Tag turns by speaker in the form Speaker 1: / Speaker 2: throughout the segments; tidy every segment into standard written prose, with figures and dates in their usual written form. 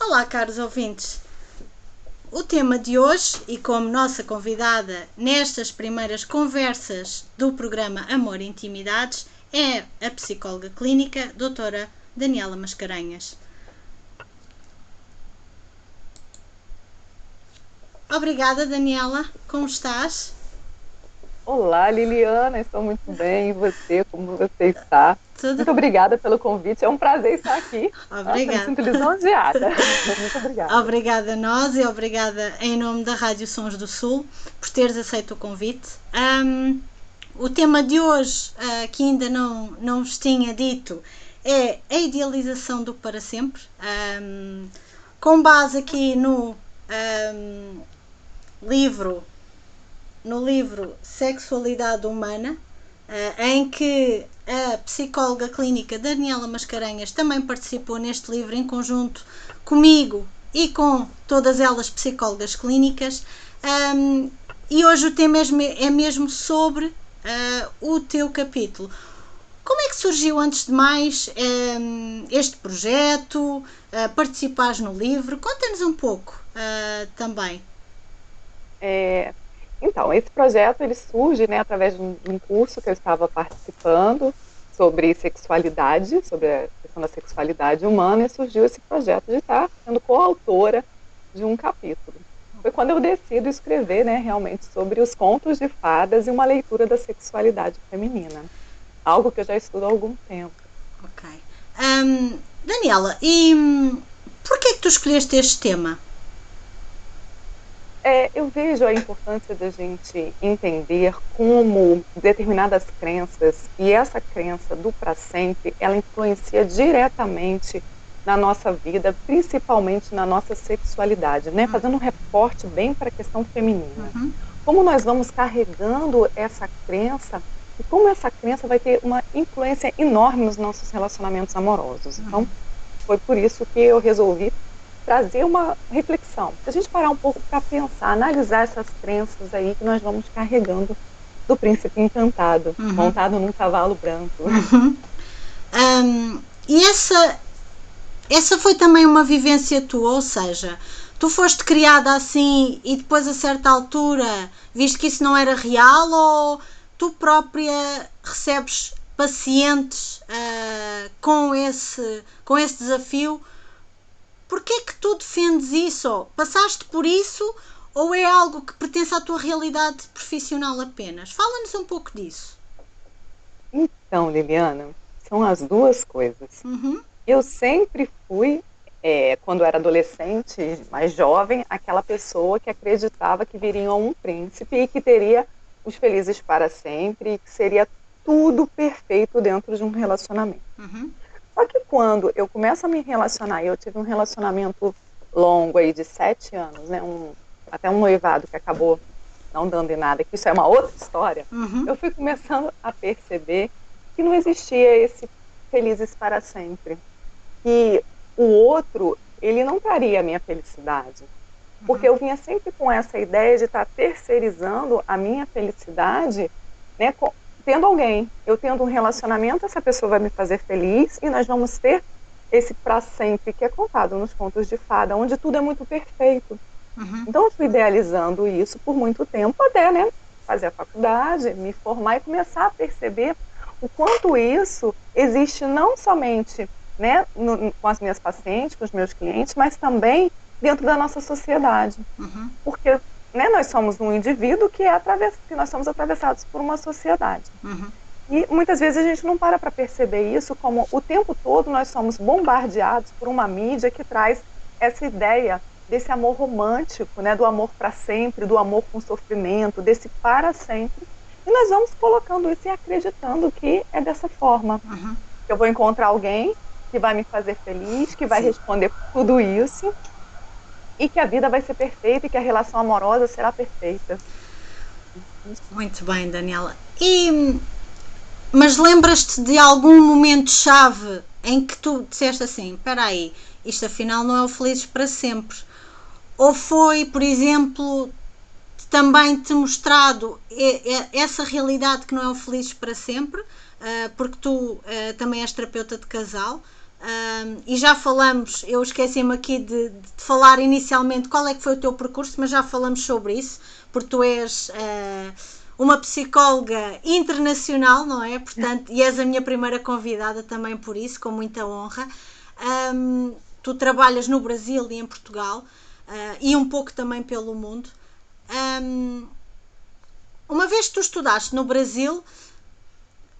Speaker 1: Olá, caros ouvintes. O tema de hoje, e como nossa convidada nestas primeiras conversas do programa Amor e Intimidades, é a psicóloga clínica doutora Daniela Mascarenhas. Obrigada, Daniela. Como estás?
Speaker 2: Olá, Liliana, estou muito bem. E você, como você está?
Speaker 1: Tudo?
Speaker 2: Muito obrigada pelo convite. É um prazer estar aqui. Nossa, eu me
Speaker 1: Obrigada.
Speaker 2: sinto lisonjeada. Muito obrigada.
Speaker 1: Obrigada a nós e obrigada em nome da Rádio Sons do Sul por teres aceito o convite. O tema de hoje, que ainda não vos tinha dito, é a idealização do para sempre, com base aqui livro, no livro Sexualidade Humana, em que a psicóloga clínica Daniela Mascarenhas também participou neste livro em conjunto comigo e com todas elas psicólogas clínicas. E hoje o tema é mesmo sobre o teu capítulo. Como é que surgiu, antes de mais, este projeto? Participares no livro? Conta-nos um pouco também.
Speaker 2: É, então, esse projeto ele surge, né, através de um curso que eu estava participando sobre sexualidade, sobre a questão da sexualidade humana, e surgiu esse projeto de estar sendo coautora de um capítulo. Foi quando eu decido escrever, né, realmente sobre os contos de fadas e uma leitura da sexualidade feminina. Algo que eu já estudo há algum tempo.
Speaker 1: Ok. Daniela, e porquê que tu escolheste este tema?
Speaker 2: Eu vejo a importância da gente entender como determinadas crenças, e essa crença do para sempre, ela influencia diretamente na nossa vida, principalmente na nossa sexualidade, né? Fazendo um recorte bem para a questão feminina. Como nós vamos carregando essa crença e como essa crença vai ter uma influência enorme nos nossos relacionamentos amorosos. Então, foi por isso que eu resolvi trazer uma reflexão. Se a gente parar um pouco para pensar, analisar essas crenças aí que nós vamos carregando do príncipe encantado, montado num cavalo branco.
Speaker 1: E essa foi também uma vivência tua, ou seja, tu foste criada assim e depois a certa altura viste que isso não era real, ou tu própria recebes pacientes com esse desafio? Porquê é que tu defendes isso? Passaste por isso ou é algo que pertence à tua realidade profissional apenas? Fala-nos um pouco disso.
Speaker 2: Então, Liliana, são as duas coisas. Eu sempre fui, quando era adolescente, mais jovem, aquela pessoa que acreditava que viria um príncipe e que teria os felizes para sempre e que seria tudo perfeito dentro de um relacionamento. Só que quando eu começo a me relacionar, e eu tive um relacionamento longo aí de 7 anos, né, até um noivado que acabou não dando em nada, que isso é uma outra história, eu fui começando a perceber que não existia esse felizes para sempre. Que o outro, ele não traria a minha felicidade. Porque eu vinha sempre com essa ideia de estar terceirizando a minha felicidade, né, tendo alguém. Eu tendo um relacionamento, essa pessoa vai me fazer feliz e nós vamos ter esse para sempre que é contado nos contos de fada, onde tudo é muito perfeito. Então eu fui idealizando isso por muito tempo, até, né, fazer a faculdade, me formar e começar a perceber o quanto isso existe não somente, né, com as minhas pacientes, com os meus clientes, mas também dentro da nossa sociedade. Porque, né, nós somos um indivíduo que nós somos atravessados por uma sociedade. E muitas vezes a gente não para perceber isso, como o tempo todo nós somos bombardeados por uma mídia que traz essa ideia desse amor romântico, né, do amor para sempre, do amor com sofrimento, desse para sempre. E nós vamos colocando isso e acreditando que é dessa forma. Que eu vou encontrar alguém que vai me fazer feliz, que vai responder tudo isso, e que a vida vai ser perfeita e que a relação amorosa será perfeita.
Speaker 1: Muito bem, Daniela. Mas lembras-te de algum momento-chave em que tu disseste assim, espera aí, isto afinal não é o Felizes para Sempre? Ou foi, por exemplo, também te mostrado essa realidade que não é o Felizes para Sempre, porque tu também és terapeuta de casal, e já falamos, eu esqueci-me aqui de falar inicialmente qual é que foi o teu percurso, mas já falamos sobre isso, porque tu és uma psicóloga internacional, não é? Portanto, e és a minha primeira convidada também por isso, com muita honra. Tu trabalhas no Brasil e em Portugal, e um pouco também pelo mundo. Uma vez que tu estudaste no Brasil,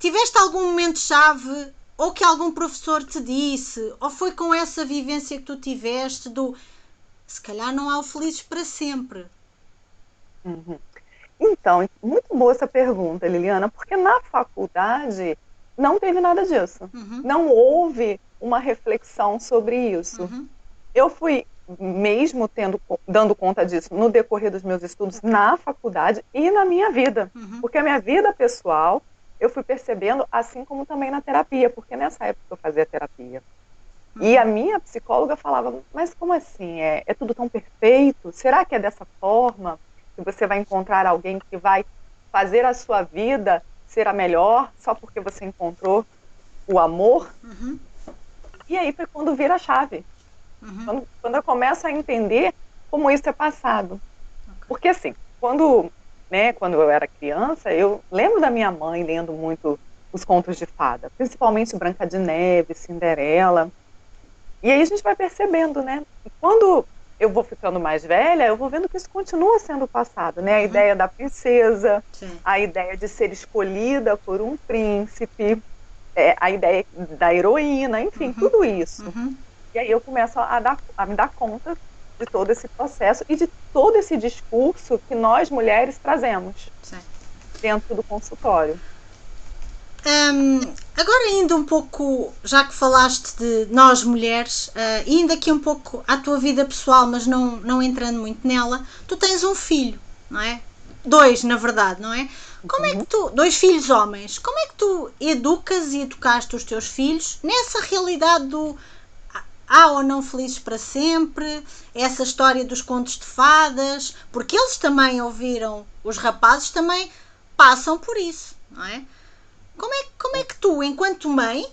Speaker 1: tiveste algum momento-chave, ou que algum professor te disse, ou foi com essa vivência que tu tiveste do se calhar não há o felizes para sempre?
Speaker 2: Então, muito boa essa pergunta, Liliana, porque na faculdade não teve nada disso. Não houve uma reflexão sobre isso. Eu fui mesmo dando conta disso no decorrer dos meus estudos na faculdade e na minha vida. Porque a minha vida pessoal eu fui percebendo, assim como também na terapia, porque nessa época eu fazia terapia. E a minha psicóloga falava, mas como assim? É tudo tão perfeito? Será que é dessa forma que você vai encontrar alguém que vai fazer a sua vida ser a melhor só porque você encontrou o amor? E aí foi quando vira a chave. Quando eu começo a entender como isso é passado. Porque assim, quando eu era criança, eu lembro da minha mãe lendo muito os contos de fada, principalmente Branca de Neve, Cinderela. E aí a gente vai percebendo, né? E quando eu vou ficando mais velha, eu vou vendo que isso continua sendo passado, né? A ideia da princesa, a ideia de ser escolhida por um príncipe, a ideia da heroína, enfim, tudo isso. E aí eu começo a me dar conta de todo esse processo e de todo esse discurso que nós mulheres trazemos dentro do consultório.
Speaker 1: Agora indo um pouco, já que falaste de nós mulheres, indo aqui um pouco à tua vida pessoal, mas não entrando muito nela, tu tens um filho, não é? 2, na verdade, não é? Como é que tu, 2 filhos homens, como é que tu educas e educaste os teus filhos nessa realidade do há ou não felizes para sempre, essa história dos contos de fadas, porque eles também ouviram, os rapazes também passam por isso, não é? Como é que tu, enquanto mãe,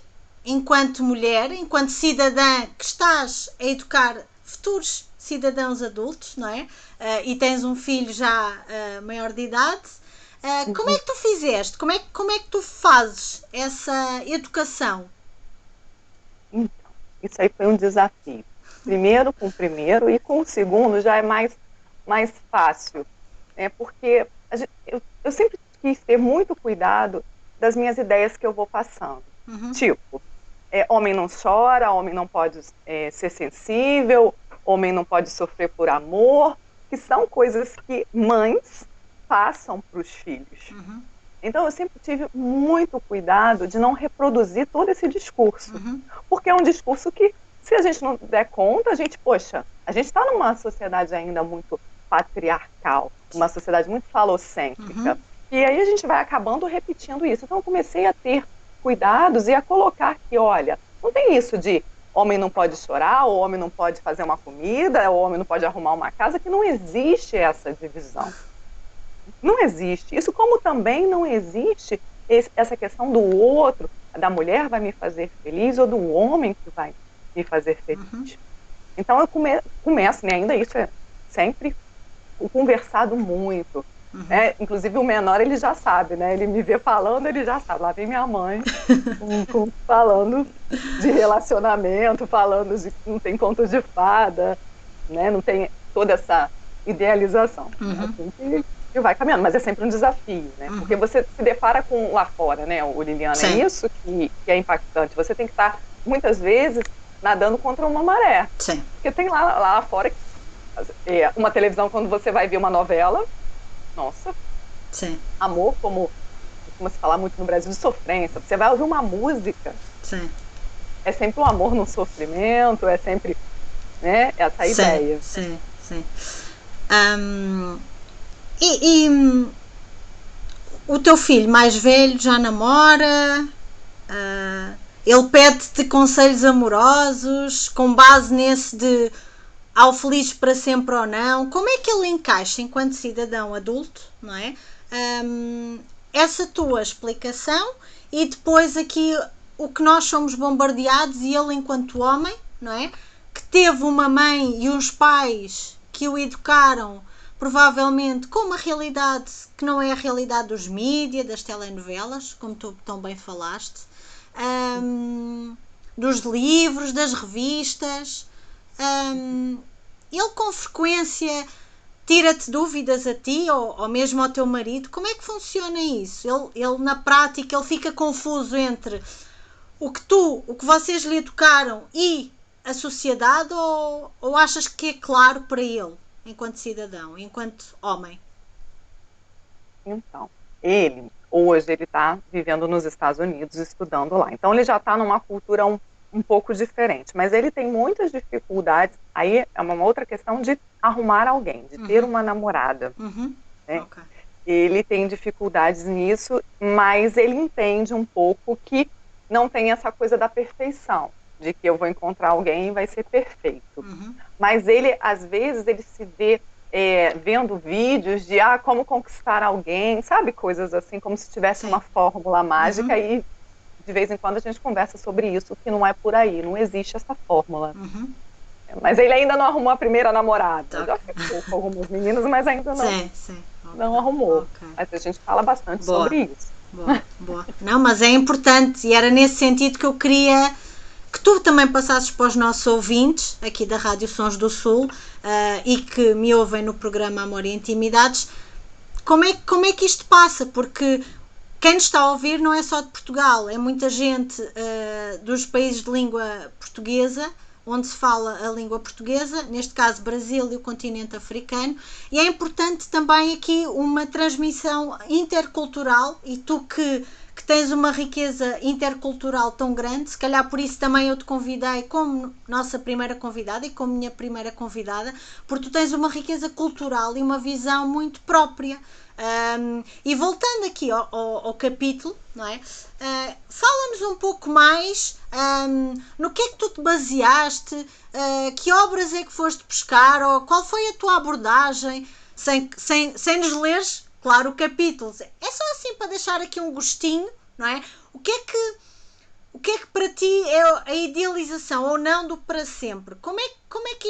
Speaker 1: enquanto mulher, enquanto cidadã que estás a educar futuros cidadãos adultos, não é? E tens um filho já maior de idade, como é que tu fizeste? Como é que tu fazes essa educação?
Speaker 2: Então, isso aí foi um desafio. Primeiro com o primeiro e com o segundo já é mais fácil, né? Porque eu sempre quis ter muito cuidado das minhas ideias que eu vou passando. Tipo, homem não chora, homem não pode ser sensível, homem não pode sofrer por amor, que são coisas que mães passam para os filhos. Então eu sempre tive muito cuidado de não reproduzir todo esse discurso, porque é um discurso que, se a gente não der conta, a gente está numa sociedade ainda muito patriarcal, uma sociedade muito falocêntrica. E aí a gente vai acabando repetindo isso. Então eu comecei a ter cuidados e a colocar que, olha, não tem isso de homem não pode chorar, ou homem não pode fazer uma comida, ou homem não pode arrumar uma casa, que não existe essa divisão. Não existe. Isso como também não existe essa questão do outro, da mulher vai me fazer feliz, ou do homem que vai me fazer feliz. Então eu começo, né, ainda isso é sempre conversado muito. Inclusive o menor, ele já sabe, né? Ele me vê falando, ele já sabe. Lá vem minha mãe falando de relacionamento, falando de que não tem contos de fada, né? Não tem toda essa idealização. Assim que vai caminhando, mas é sempre um desafio, né? Porque você se depara com lá fora, né, o Liliana? É isso que é impactante. Você tem que estar, muitas vezes, nadando contra uma maré. Porque tem lá fora uma televisão, quando você vai ver uma novela, nossa, amor, como se fala muito no Brasil, de sofrência. Você vai ouvir uma música, é sempre o amor no sofrimento, é sempre, né, essa ideia.
Speaker 1: E o teu filho mais velho já namora? Ele pede-te conselhos amorosos com base nesse de ao feliz para sempre ou não? Como é que ele encaixa enquanto cidadão adulto, não é? Essa tua explicação e depois aqui o que nós somos bombardeados, e ele enquanto homem, não é? Que teve uma mãe e uns pais que o educaram provavelmente com uma realidade que não é a realidade dos mídias, das telenovelas, como tu tão bem falaste, dos livros, das revistas. Ele com frequência tira-te dúvidas a ti ou mesmo ao teu marido. Como é que funciona isso? Ele na prática ele fica confuso entre o que vocês lhe educaram e a sociedade, ou achas que é claro para ele enquanto cidadão, enquanto homem?
Speaker 2: Então, hoje ele está vivendo nos Estados Unidos, estudando lá. Então ele já está numa cultura um pouco diferente, mas ele tem muitas dificuldades. Aí é uma outra questão de arrumar alguém, de ter uma namorada. Né? Okay. Ele tem dificuldades nisso, mas ele entende um pouco que não tem essa coisa da perfeição, de que eu vou encontrar alguém e vai ser perfeito. Mas ele, às vezes, ele se vê vendo vídeos de como conquistar alguém, sabe? Coisas assim, como se tivesse uma fórmula mágica, e de vez em quando a gente conversa sobre isso, que não é por aí, não existe essa fórmula. Mas ele ainda não arrumou a primeira namorada. Já ficou com alguns meninos, mas ainda não, não arrumou. Mas a gente fala bastante sobre isso.
Speaker 1: Boa. Não, mas é importante, e era nesse sentido que eu queria que tu também passasses para os nossos ouvintes aqui da Rádio Sons do Sul e que me ouvem no programa Amor e Intimidades, como é que isto passa, porque quem nos está a ouvir não é só de Portugal, é muita gente dos países de língua portuguesa, onde se fala a língua portuguesa, neste caso Brasil e o continente africano, e é importante também aqui uma transmissão intercultural, e tu que tens uma riqueza intercultural tão grande, se calhar por isso também eu te convidei como nossa primeira convidada e como minha primeira convidada, porque tu tens uma riqueza cultural e uma visão muito própria. E voltando aqui ao capítulo, não é? Fala-nos um pouco mais no que é que tu te baseaste, que obras é que foste buscar, ou qual foi a tua abordagem, sem nos leres, claro, o capítulo. É só assim para deixar aqui um gostinho, não é? O que é que para ti é a idealização ou não do para sempre? Como é que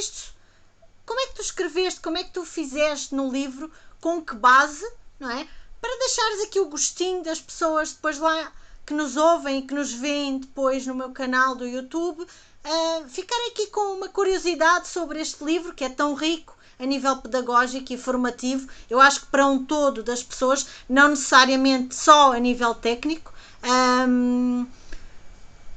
Speaker 1: tu escreveste, como é que tu fizeste no livro, com que base, não é? Para deixares aqui o gostinho das pessoas depois lá que nos ouvem e que nos veem depois no meu canal do YouTube, ficarem aqui com uma curiosidade sobre este livro que é tão rico a nível pedagógico e formativo. Eu acho que para um todo das pessoas, não necessariamente só a nível técnico,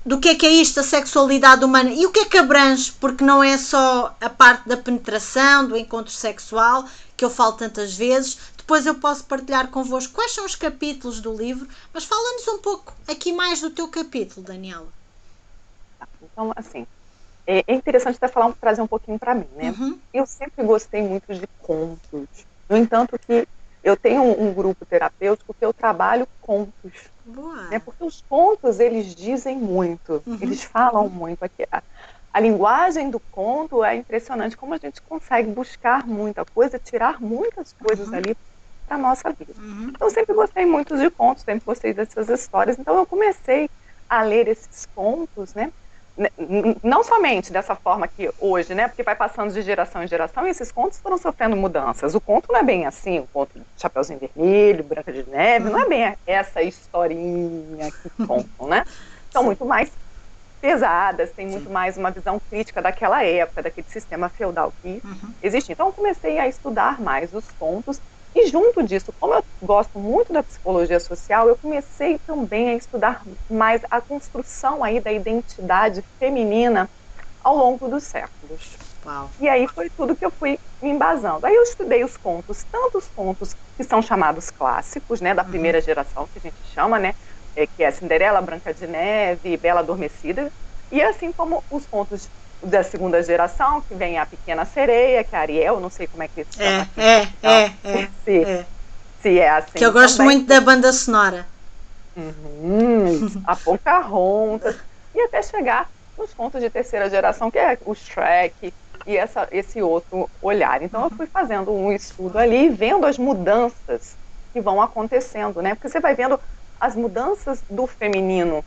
Speaker 1: do que é isto, a sexualidade humana, e o que é que abrange, porque não é só a parte da penetração, do encontro sexual, que eu falo tantas vezes. Depois eu posso partilhar convosco quais são os capítulos do livro, mas fala-nos um pouco aqui mais do teu capítulo, Daniela.
Speaker 2: Então, assim, é interessante até trazer um pouquinho para mim, né? Eu sempre gostei muito de contos. No entanto, que eu tenho um grupo terapêutico que eu trabalho contos. Né? Porque os contos, eles dizem muito, eles falam muito. Aqui, a linguagem do conto é impressionante, como a gente consegue buscar muita coisa, tirar muitas coisas ali para a nossa vida. Então, eu sempre gostei muito de contos, sempre gostei dessas histórias. Então, eu comecei a ler esses contos, né? Não somente dessa forma que hoje, né, porque vai passando de geração em geração e esses contos foram sofrendo mudanças. O conto não é bem assim, o conto de Chapeuzinho Vermelho, Branca de Neve, não é bem essa historinha que contam, né? São muito mais pesadas, tem muito mais uma visão crítica daquela época, daquele sistema feudal que existia. Então eu comecei a estudar mais os contos. E junto disso, como eu gosto muito da psicologia social, eu comecei também a estudar mais a construção aí da identidade feminina ao longo dos séculos.
Speaker 1: Uau.
Speaker 2: E aí foi tudo que eu fui me embasando. Aí eu estudei os contos, tanto os contos que são chamados clássicos, né, da primeira geração, que a gente chama, né, que é Cinderela, Branca de Neve, Bela Adormecida, e assim como os contos da segunda geração, que vem a Pequena Sereia, que é a Ariel, não sei como é que se chama. Se é assim.
Speaker 1: Que eu gosto também muito da banda sonora.
Speaker 2: A Pocahontas. E até chegar nos contos de terceira geração, que é o Shrek e esse outro olhar. Então eu fui fazendo um estudo ali, vendo as mudanças que vão acontecendo, né? Porque você vai vendo as mudanças do feminino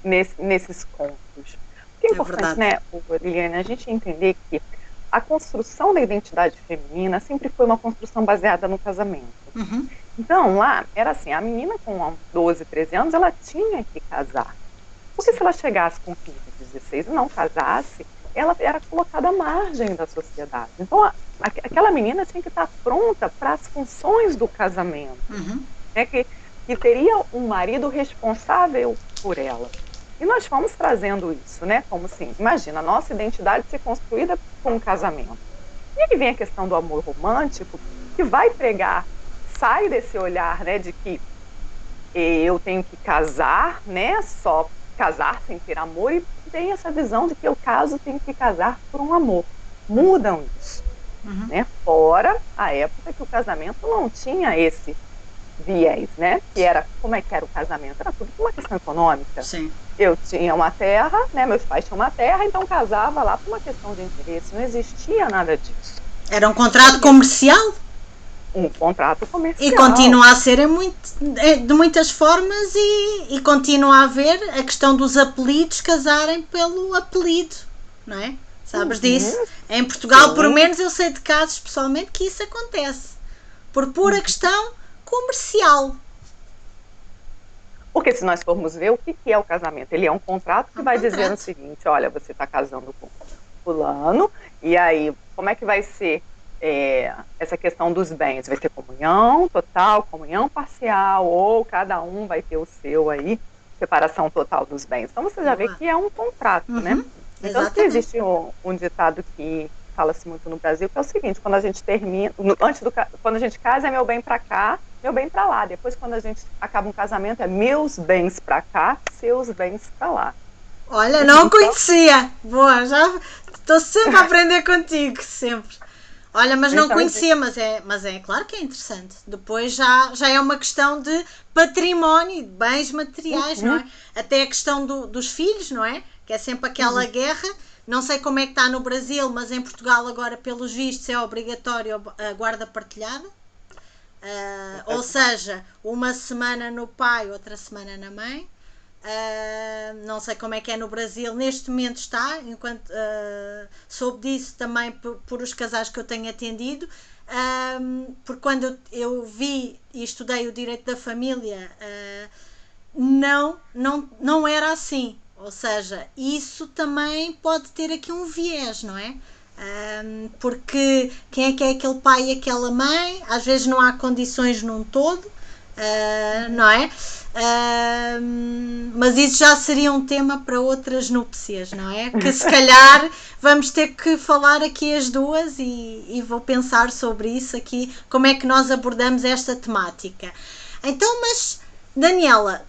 Speaker 2: nesses contos. O que é importante, né, Liliane, a gente entender que a construção da identidade feminina sempre foi uma construção baseada no casamento.
Speaker 1: Uhum.
Speaker 2: Então, lá, era assim, a menina com 12, 13 anos, ela tinha que casar. Porque se ela chegasse com 15, 16 e não casasse, ela era colocada à margem da sociedade. Então, aquela menina tinha que estar pronta para as funções do casamento.
Speaker 1: Uhum.
Speaker 2: Né, que teria um marido responsável por ela. E nós fomos trazendo isso, né? Como assim, imagina, a nossa identidade ser construída com um casamento. E aí vem a questão do amor romântico, que vai pregar, sai desse olhar, né, de que eu tenho que casar, né, só casar sem ter amor, e tem essa visão de que eu caso, tenho que casar por um amor. Mudam isso.
Speaker 1: Uhum.
Speaker 2: Né? Fora a época que o casamento não tinha esse viés, né? Que era, como é que era o casamento? Era tudo uma questão econômica.
Speaker 1: Sim.
Speaker 2: Eu tinha uma terra, né? Meus pais tinham uma terra, então casava lá por uma questão de interesse. Não existia nada disso.
Speaker 1: Era um contrato comercial?
Speaker 2: Um contrato comercial.
Speaker 1: E continua a ser de muitas formas, e continua a haver a questão dos apelidos casarem pelo apelido, não é? Sabes disso? Em Portugal, sim, pelo menos eu sei de casos pessoalmente que isso acontece. Por pura questão comercial.
Speaker 2: Porque se nós formos ver o que é o casamento, ele é um contrato que vai dizer o seguinte: olha, você está casando com fulano, e aí como é que vai ser essa questão dos bens? Vai ser comunhão total, comunhão parcial, ou cada um vai ter o seu aí, separação total dos bens? Então você já vê que é um contrato, né? Então existe um ditado que fala-se muito no Brasil, que é o seguinte: quando a gente termina, quando a gente casa é meu bem para cá, meu bem para lá. Depois, quando a gente acaba um casamento, é meus bens para cá, seus bens para lá.
Speaker 1: Olha, não conhecia. Boa, já estou sempre a aprender contigo, sempre. Olha, mas não conhecia, mas é claro que é interessante. Depois já é uma questão de património, de bens materiais, não é? Até a questão dos filhos, não é? Que é sempre aquela guerra. Não sei como é que está no Brasil, mas em Portugal agora, pelos vistos, é obrigatório a guarda partilhada. Ou seja, uma semana no pai, outra semana na mãe. Não sei como é que é no Brasil, neste momento está, enquanto soube disso também por os casais que eu tenho atendido, porque quando eu vi e estudei o direito da família, não era assim. Ou seja, isso também pode ter aqui um viés, não é? Porque quem é aquele pai e aquela mãe? Às vezes não há condições num todo, não é? Mas isso já seria um tema para outras núpcias, não é? Que se calhar vamos ter que falar aqui as duas, e vou pensar sobre isso aqui, como é que nós abordamos esta temática. Então, mas Daniela,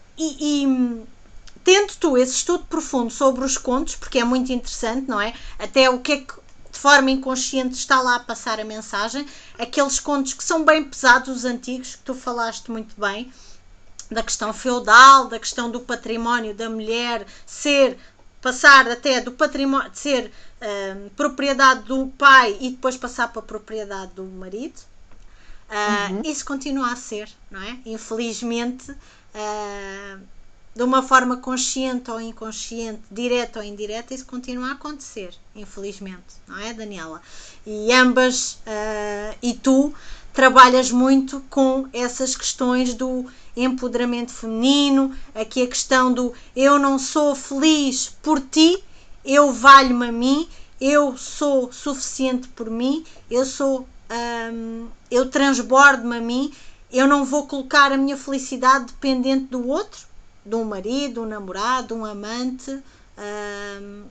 Speaker 1: tendo tu esse estudo profundo sobre os contos, porque é muito interessante, não é? Até o que é que de forma inconsciente está lá a passar a mensagem, aqueles contos que são bem pesados, os antigos, que tu falaste muito bem, da questão feudal, da questão do património da mulher passar até do património, de ser propriedade do pai e depois passar para a propriedade do marido. Isso continua a ser, não é? Infelizmente, de uma forma consciente ou inconsciente, direta ou indireta, isso continua a acontecer, infelizmente, não é, Daniela? E ambas, e tu, trabalhas muito com essas questões do empoderamento feminino, aqui a questão do eu não sou feliz por ti, eu valho-me a mim, eu sou suficiente por mim, eu transbordo-me a mim, eu não vou colocar a minha felicidade dependente do outro, de um marido, de um namorado, de um amante,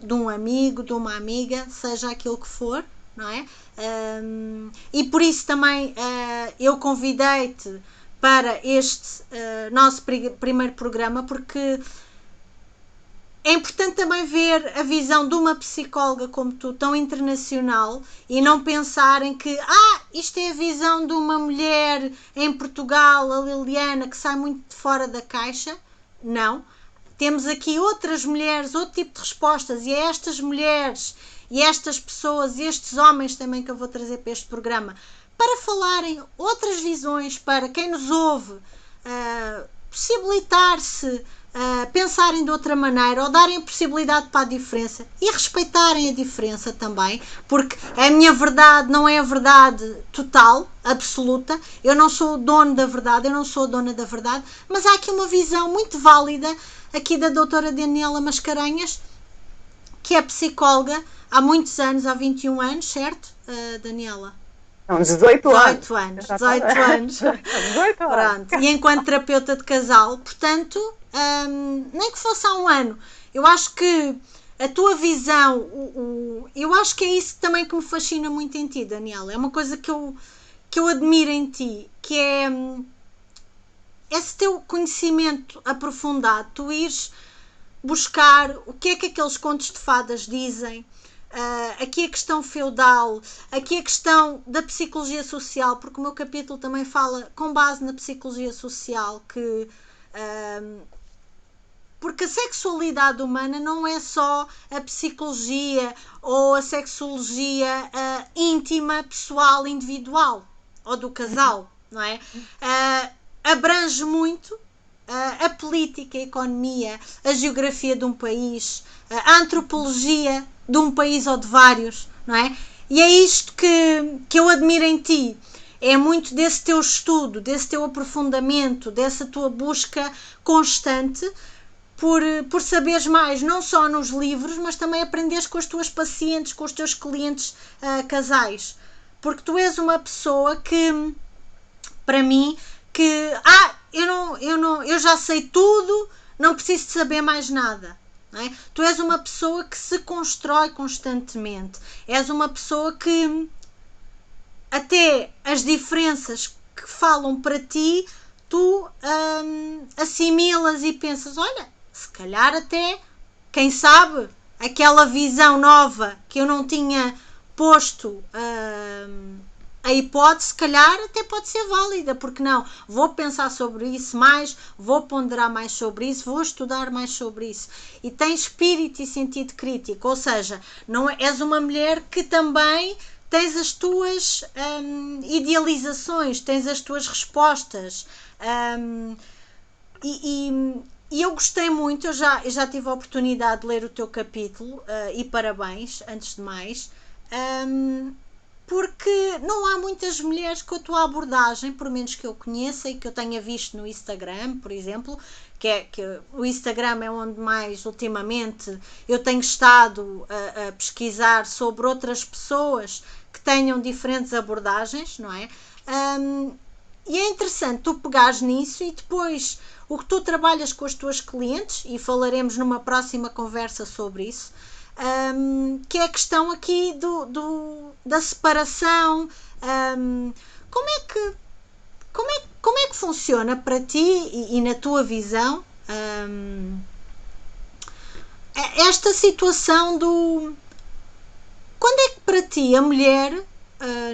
Speaker 1: de um amigo, de uma amiga, seja aquilo que for, não é? E por isso também eu convidei-te para este nosso primeiro programa, porque é importante também ver a visão de uma psicóloga como tu, tão internacional, e não pensarem que isto é a visão de uma mulher em Portugal, a Liliana, que sai muito de fora da caixa. Não. Temos aqui outras mulheres, outro tipo de respostas, e é estas mulheres e estas pessoas e estes homens também que eu vou trazer para este programa, para falarem outras visões, para quem nos ouve possibilitar-se pensarem de outra maneira ou darem possibilidade para a diferença e respeitarem a diferença também, porque a minha verdade não é a verdade total, absoluta. Eu não sou o dono da verdade, eu não sou a dona da verdade, mas há aqui uma visão muito válida aqui da doutora Daniela Mascarenhas, que é psicóloga há muitos anos, há 21 anos, certo, Daniela?
Speaker 2: Não, 18 anos.
Speaker 1: 18 anos. 18 anos.
Speaker 2: 18 anos.
Speaker 1: Pronto. E enquanto terapeuta de casal, portanto, nem que fosse há um ano, eu acho que a tua visão, eu acho que é isso também que me fascina muito em ti, Daniela. É uma coisa que eu admiro em ti, que é esse teu conhecimento aprofundado, tu ires buscar o que é que aqueles contos de fadas dizem, aqui a questão feudal, aqui a questão da psicologia social, porque o meu capítulo também fala com base na psicologia social, que porque a sexualidade humana não é só a psicologia ou a sexologia íntima, pessoal, individual ou do casal, não é? Abrange muito a política, a economia, a geografia de um país, a antropologia de um país ou de vários, não é? E é isto que eu admiro em ti. É muito desse teu estudo, desse teu aprofundamento, dessa tua busca constante por saberes mais, não só nos livros, mas também aprenderes com as tuas pacientes, com os teus clientes casais. Porque tu és uma pessoa que, para mim, que eu já sei tudo, não preciso de saber mais nada. Não é? Tu és uma pessoa que se constrói constantemente. És uma pessoa que até as diferenças que falam para ti, tu assimilas e pensas, olha, se calhar até, quem sabe, aquela visão nova que eu não tinha posto a hipótese, se calhar até pode ser válida, porque não? Vou pensar sobre isso mais, vou ponderar mais sobre isso, vou estudar mais sobre isso. E tem espírito e sentido crítico, ou seja, não és uma mulher que também tens as tuas idealizações, tens as tuas respostas. E eu gostei muito, eu já tive a oportunidade de ler o teu capítulo, e parabéns, antes de mais, porque não há muitas mulheres com a tua abordagem, por menos que eu conheça e que eu tenha visto no Instagram, por exemplo, que o Instagram é onde mais ultimamente eu tenho estado a pesquisar sobre outras pessoas que tenham diferentes abordagens, não é? E é interessante tu pegares nisso e depois o que tu trabalhas com as tuas clientes, e falaremos numa próxima conversa sobre isso, que é a questão aqui da separação. Como é que funciona para ti e na tua visão esta situação quando é que para ti a mulher,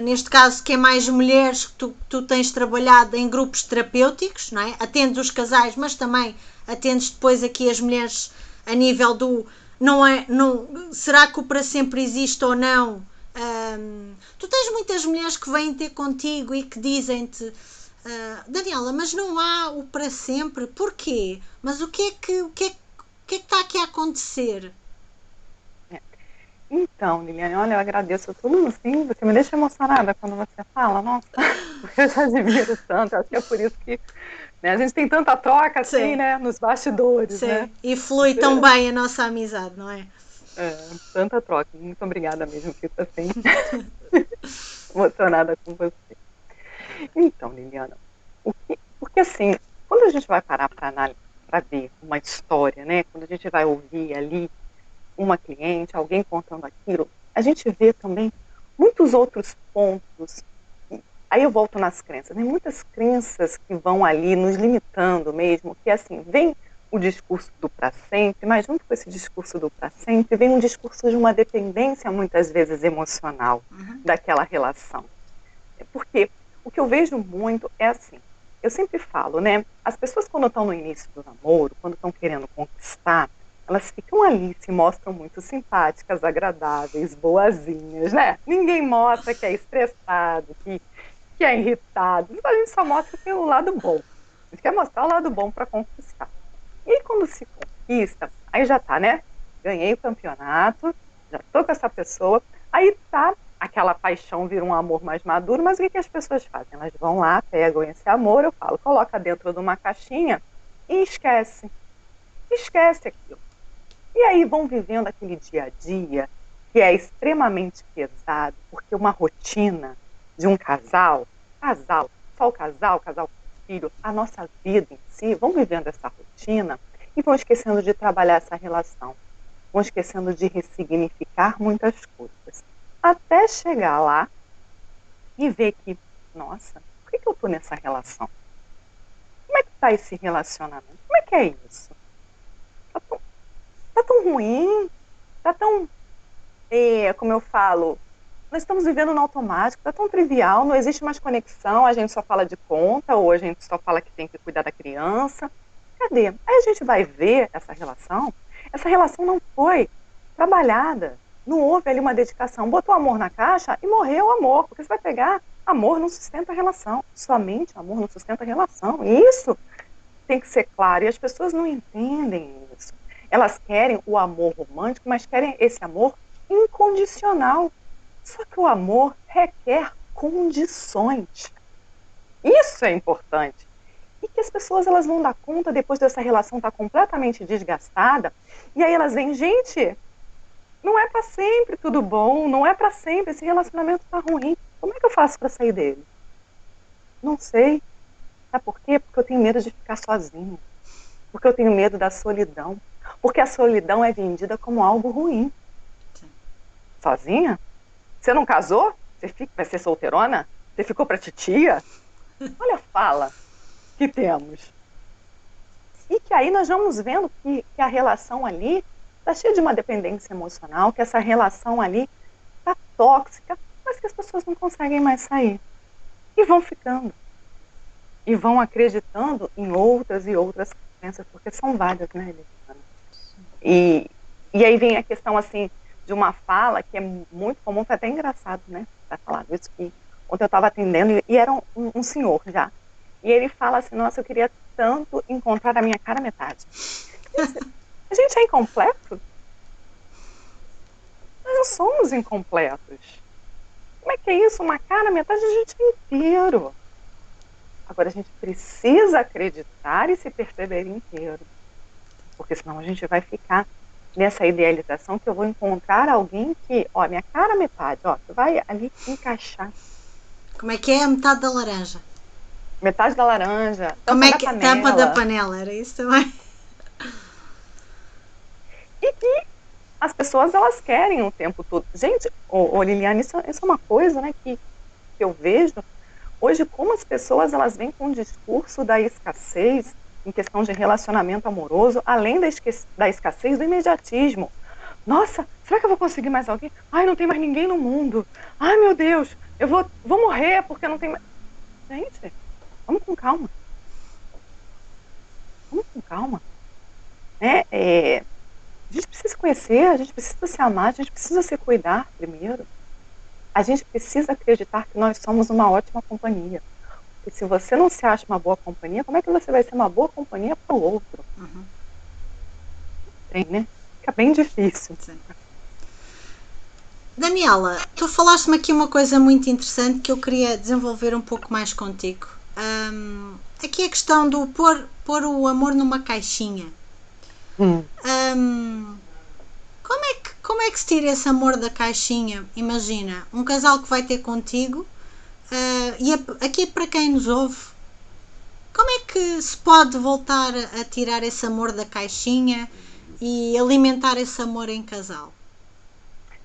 Speaker 1: neste caso que é mais mulheres, que tu tens trabalhado em grupos terapêuticos, não é? Atendes os casais, mas também atendes depois aqui as mulheres a nível do será que o para sempre existe ou não? Tu tens muitas mulheres que vêm ter contigo e que dizem-te, Daniela, mas não há o para sempre, porquê? Mas o que é que está aqui a acontecer?
Speaker 2: Então, Liliane, olha, eu agradeço tudo, assim, você me deixa emocionada quando você fala, nossa, porque eu já admiro tanto, acho que é por isso que, né, a gente tem tanta troca, assim, sim, né, nos bastidores, sim, né?
Speaker 1: E flui tão bem a nossa amizade, não é?
Speaker 2: Tanta troca, muito obrigada mesmo, fico assim, emocionada com você. Então, Liliana, porque assim, quando a gente vai parar para ver uma história, né, quando a gente vai ouvir ali uma cliente, alguém contando aquilo, a gente vê também muitos outros pontos. Aí eu volto nas crenças, tem muitas crenças que vão ali nos limitando mesmo, que assim, vem o discurso do para sempre, mas junto com esse discurso do para sempre, vem um discurso de uma dependência muitas vezes emocional daquela relação. Porque o que eu vejo muito é assim, eu sempre falo, né, as pessoas quando estão no início do namoro, quando estão querendo conquistar, elas ficam ali, se mostram muito simpáticas, agradáveis, boazinhas, né? Ninguém mostra que é estressado, que é irritado. A gente só mostra pelo lado bom. A gente quer mostrar o lado bom para conquistar. E quando se conquista, aí já tá, né? Ganhei o campeonato, já tô com essa pessoa, aí tá, aquela paixão vira um amor mais maduro, mas o que as pessoas fazem? Elas vão lá, pegam esse amor, eu falo, coloca dentro de uma caixinha e esquece aquilo. E aí vão vivendo aquele dia a dia, que é extremamente pesado, porque uma rotina de um casal, só o casal com filho, a nossa vida em si, vão vivendo essa rotina e vão esquecendo de trabalhar essa relação, vão esquecendo de ressignificar muitas coisas, até chegar lá e ver que, nossa, por que eu estou nessa relação? Como é que está esse relacionamento? Como é que é isso? Tá tão ruim, tá tão, como eu falo, nós estamos vivendo no automático, tá tão trivial, não existe mais conexão, a gente só fala de conta, ou a gente só fala que tem que cuidar da criança. Cadê? Aí a gente vai ver essa relação não foi trabalhada, não houve ali uma dedicação, botou amor na caixa e morreu o amor, porque você vai pegar, amor não sustenta a relação, somente amor não sustenta a relação, e isso tem que ser claro, e as pessoas não entendem isso. Elas querem o amor romântico, mas querem esse amor incondicional. Só que o amor requer condições. Isso é importante. E que as pessoas elas vão dar conta depois dessa relação estar completamente desgastada, e aí elas veem, gente, não é para sempre tudo bom, não é para sempre, esse relacionamento está ruim. Como é que eu faço para sair dele? Não sei. Sabe por quê? Porque eu tenho medo de ficar sozinha. Porque eu tenho medo da solidão. Porque a solidão é vendida como algo ruim. Sozinha? Você não casou? Vai ser solteirona? Você ficou pra titia? Olha a fala que temos. E que aí nós vamos vendo que a relação ali está cheia de uma dependência emocional, que essa relação ali está tóxica, mas que as pessoas não conseguem mais sair. E vão ficando. E vão acreditando em outras e outras crenças, porque são várias, né, Eliana? E aí vem a questão, assim, de uma fala que é muito comum, foi até engraçado, né, tá falando isso, que ontem eu estava atendendo e era um senhor já. E ele fala assim, nossa, eu queria tanto encontrar a minha cara metade. A gente é incompleto? Nós não somos incompletos. Como é que é isso? Uma cara metade, a gente é inteiro. Agora, a gente precisa acreditar e se perceber inteiro. Porque senão a gente vai ficar nessa idealização que eu vou encontrar alguém que, ó, minha cara metade, ó, você vai ali encaixar.
Speaker 1: Como é que é a metade da laranja?
Speaker 2: Metade da laranja,
Speaker 1: como é que é tampa da panela? Era isso também?
Speaker 2: E que as pessoas, elas querem o tempo todo. Gente, Liliane, isso é uma coisa, né, que eu vejo hoje, como as pessoas elas vêm com o discurso da escassez em questão de relacionamento amoroso, além da escassez do imediatismo. Nossa, será que eu vou conseguir mais alguém? Ai, não tem mais ninguém no mundo. Ai, meu Deus, eu vou morrer porque não tem mais... Gente, vamos com calma. Vamos com calma. A gente precisa se conhecer, a gente precisa se amar, a gente precisa se cuidar primeiro. A gente precisa acreditar que nós somos uma ótima companhia. Porque se você não se acha uma boa companhia, como é que você vai ser uma boa companhia para o outro?
Speaker 1: Uhum.
Speaker 2: Tem, né? Fica bem difícil.
Speaker 1: Sim. Daniela, tu falaste-me aqui uma coisa muito interessante que eu queria desenvolver um pouco mais contigo. Aqui a questão do pôr o amor numa caixinha. Como é que se tira esse amor da caixinha? Imagina, um casal que vai ter contigo, e aqui para quem nos ouve, como é que se pode voltar a tirar esse amor da caixinha e alimentar esse amor em casal?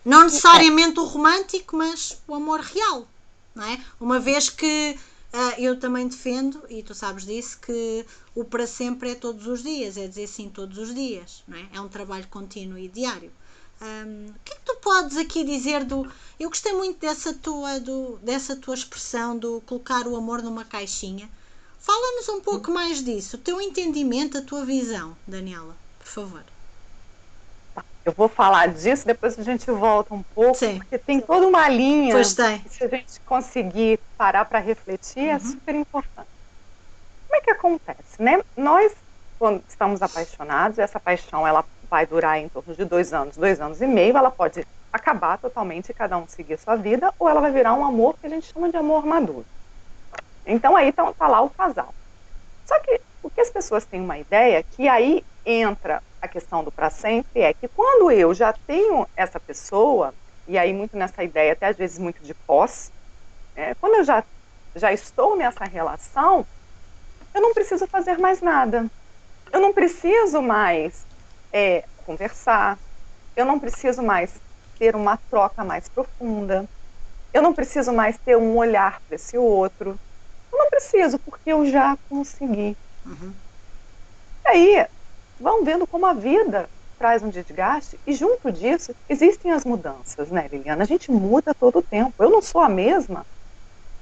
Speaker 1: Não necessariamente o romântico, mas o amor real, não é? Uma vez que eu também defendo, e tu sabes disso, que o para sempre é todos os dias, é dizer sim todos os dias, não é? É um trabalho contínuo e diário. O que é que tu podes aqui dizer do... Eu gostei muito dessa tua expressão do colocar o amor numa caixinha. Fala-nos um pouco mais disso, o teu entendimento, a tua visão, Daniela, por favor.
Speaker 2: Eu vou falar disso, depois a gente volta um pouco,
Speaker 1: Sim.
Speaker 2: Porque tem toda uma linha.
Speaker 1: Pois tem.
Speaker 2: Que se a gente conseguir parar para refletir, é super importante. Como é que acontece, né? Nós quando estamos apaixonados, essa paixão ela vai durar em torno de 2 anos e meio, ela pode acabar totalmente e cada um seguir a sua vida, ou ela vai virar um amor que a gente chama de amor maduro. Então aí tá lá o casal. Só que o que as pessoas têm uma ideia, que aí entra a questão do para sempre, é que quando eu já tenho essa pessoa, e aí muito nessa ideia, até às vezes muito de posse, quando eu já estou nessa relação, eu não preciso fazer mais nada. Eu não preciso mais conversar, eu não preciso mais ter uma troca mais profunda, eu não preciso mais ter um olhar para esse outro, eu não preciso, porque eu já consegui.
Speaker 1: Uhum.
Speaker 2: E aí, vão vendo como a vida traz um desgaste, e junto disso, existem as mudanças, né, Liliana? A gente muda todo o tempo. Eu não sou a mesma,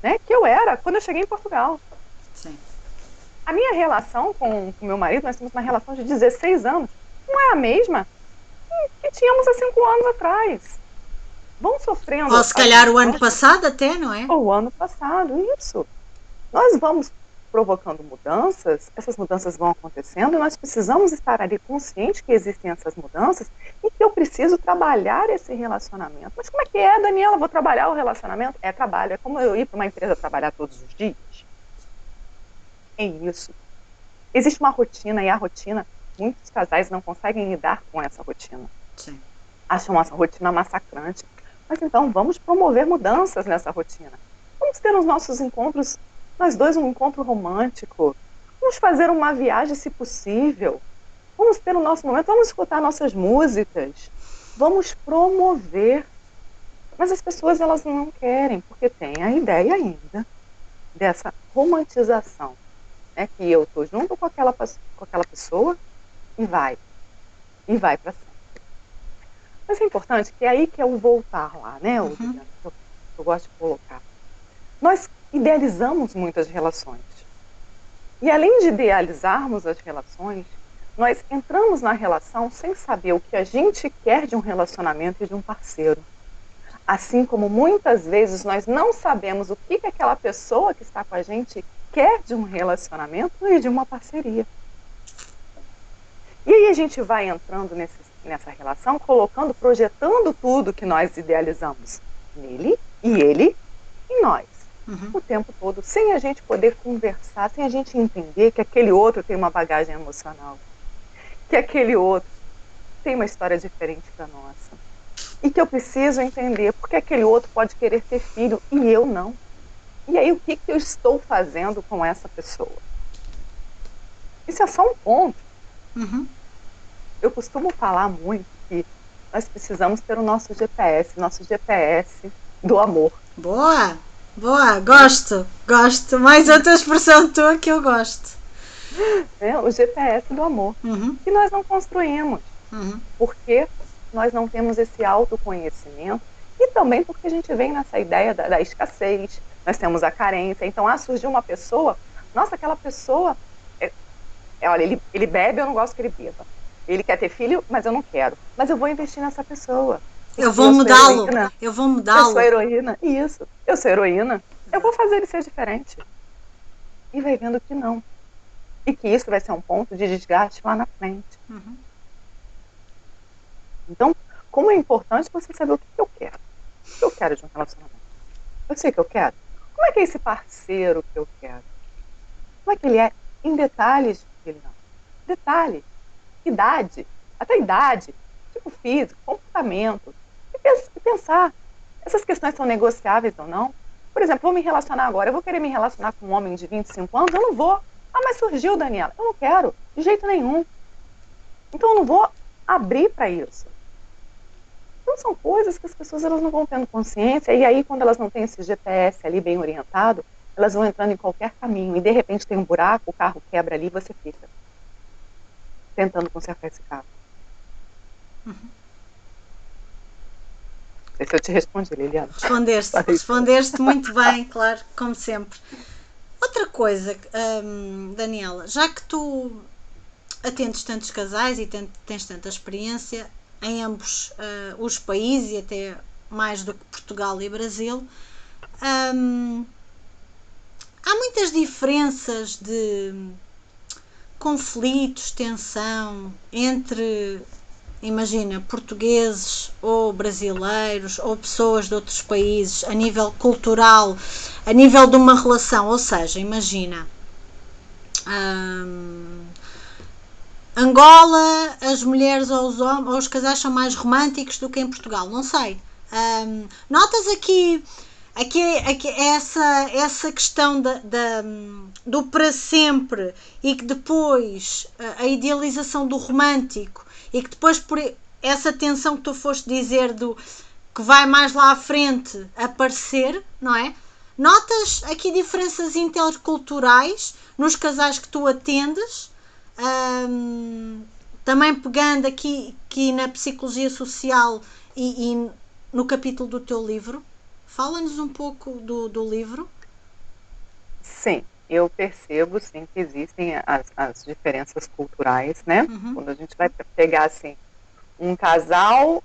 Speaker 2: né, que eu era quando eu cheguei em Portugal.
Speaker 1: Sim.
Speaker 2: A minha relação com o meu marido, nós temos uma relação de 16 anos, não é a mesma que tínhamos há 5 anos atrás. Vão sofrendo.
Speaker 1: Ou se calhar o ano passado até, não é?
Speaker 2: O ano passado, isso. Nós vamos provocando mudanças, essas mudanças vão acontecendo, e nós precisamos estar ali conscientes que existem essas mudanças e que eu preciso trabalhar esse relacionamento. Mas como é que é, Daniela? Vou trabalhar o relacionamento? É trabalho. É como eu ir para uma empresa trabalhar todos os dias? É isso. Existe uma rotina, e a rotina, muitos casais não conseguem lidar com essa rotina.
Speaker 1: Sim.
Speaker 2: Acham essa rotina massacrante. Mas então, vamos promover mudanças nessa rotina. Vamos ter os nossos encontros, nós dois, um encontro romântico. Vamos fazer uma viagem, se possível. Vamos ter o nosso momento, vamos escutar nossas músicas. Vamos promover. Mas as pessoas, elas não querem, porque tem a ideia ainda dessa romantização. Que eu estou junto com aquela pessoa e vai para sempre. Mas é importante que é aí que é o voltar lá, né?
Speaker 1: Uhum.
Speaker 2: Eu gosto de colocar. Nós idealizamos muitas relações. E além de idealizarmos as relações, nós entramos na relação sem saber o que a gente quer de um relacionamento e de um parceiro. Assim como muitas vezes nós não sabemos o que aquela pessoa que está com a gente quer de um relacionamento e de uma parceria. E aí a gente vai entrando nessa relação, colocando, projetando tudo que nós idealizamos nele e ele em nós.
Speaker 1: Uhum.
Speaker 2: O tempo todo, sem a gente poder conversar, sem a gente entender que aquele outro tem uma bagagem emocional, que aquele outro tem uma história diferente da nossa. E que eu preciso entender porque aquele outro pode querer ter filho e eu não. E aí, o que eu estou fazendo com essa pessoa? Isso é só um ponto.
Speaker 1: Uhum.
Speaker 2: Eu costumo falar muito que nós precisamos ter o nosso GPS do amor.
Speaker 1: Boa, boa, gosto. Mais outra expressão tua que eu gosto.
Speaker 2: O GPS do amor.
Speaker 1: Uhum.
Speaker 2: Que nós não construímos.
Speaker 1: Uhum.
Speaker 2: Porque nós não temos esse autoconhecimento e também porque a gente vem nessa ideia da escassez, nós temos a carência. Então, surgiu uma pessoa, nossa, aquela pessoa, olha, ele bebe, eu não gosto que ele beba. Ele quer ter filho, mas eu não quero. Mas eu vou investir nessa pessoa.
Speaker 1: Eu vou mudá-lo. Eu vou mudá-lo.
Speaker 2: Eu sou heroína. Isso. Eu sou heroína. Eu vou fazer ele ser diferente. E vai vendo que não. E que isso vai ser um ponto de desgaste lá na frente.
Speaker 1: Uhum.
Speaker 2: Então, como é importante você saber o que eu quero. O que eu quero de um relacionamento. Eu sei o que eu quero. Como é que é esse parceiro que eu quero? Como é que ele é? Em detalhes, ele não. Detalhe. Idade. Até idade. Tipo físico, comportamento. E pensar. Essas questões são negociáveis ou não? Por exemplo, vou me relacionar agora. Eu vou querer me relacionar com um homem de 25 anos? Eu não vou. Ah, mas surgiu, Daniela. Eu não quero. De jeito nenhum. Então eu não vou abrir para isso. Então são coisas que as pessoas elas não vão tendo consciência, e aí quando elas não têm esse GPS ali bem orientado, elas vão entrando em qualquer caminho, e de repente tem um buraco, o carro quebra ali e você fica tentando consertar esse carro. Uhum. Não sei se eu te respondi, Liliana.
Speaker 1: Respondeste muito bem, claro, como sempre. Outra coisa, Daniela, já que tu atendes tantos casais e tens tanta experiência em ambos os países e até mais do que Portugal e Brasil, há muitas diferenças de conflitos, tensão entre, imagina, portugueses ou brasileiros ou pessoas de outros países a nível cultural, a nível de uma relação? Ou seja, imagina, Angola, as mulheres ou os casais são mais românticos do que em Portugal, não sei. Notas aqui essa questão do para sempre, e que depois a idealização do romântico, e que depois por essa tensão que tu foste dizer do que vai mais lá à frente aparecer, não é? Notas aqui diferenças interculturais nos casais que tu atendes? Também pegando aqui na psicologia social e no capítulo do teu livro, fala-nos um pouco do livro.
Speaker 2: Sim, eu percebo sim que existem as diferenças culturais, né? Quando a gente vai pegar assim um casal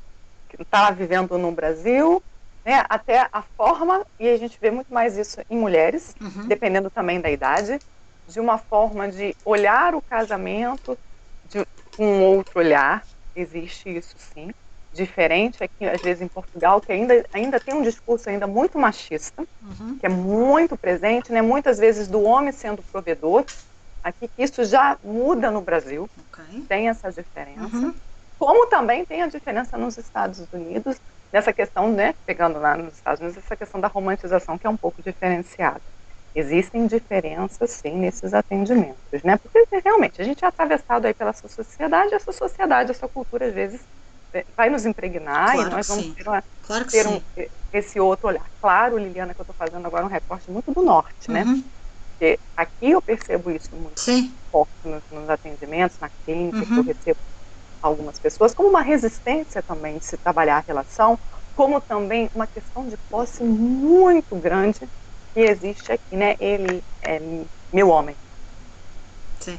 Speaker 2: que está vivendo no Brasil, né, até a forma, e a gente vê muito mais isso em mulheres, dependendo também da idade, de uma forma de olhar o casamento com um outro olhar. Existe isso sim, diferente aqui às vezes em Portugal, que ainda tem um discurso ainda muito machista, que é muito presente, né, muitas vezes do homem sendo provedor. Aqui que isso já muda no Brasil, tem essa diferença, como também tem a diferença nos Estados Unidos, nessa questão, né, pegando lá nos Estados Unidos, essa questão da romantização, que é um pouco diferenciada. Existem diferenças, sim, nesses atendimentos, né? Porque realmente a gente é atravessado aí pela sua sociedade, essa cultura, às vezes, vai nos impregnar, claro, e nós vamos ter esse outro olhar. Claro, Liliana, que eu estou fazendo agora um recorte muito do norte, né? Porque aqui eu percebo isso muito forte nos atendimentos, na clínica, que eu recebo algumas pessoas, como uma resistência também de se trabalhar a relação, como também uma questão de posse muito grande que existe aqui, né? Ele é meu homem.
Speaker 1: Sim.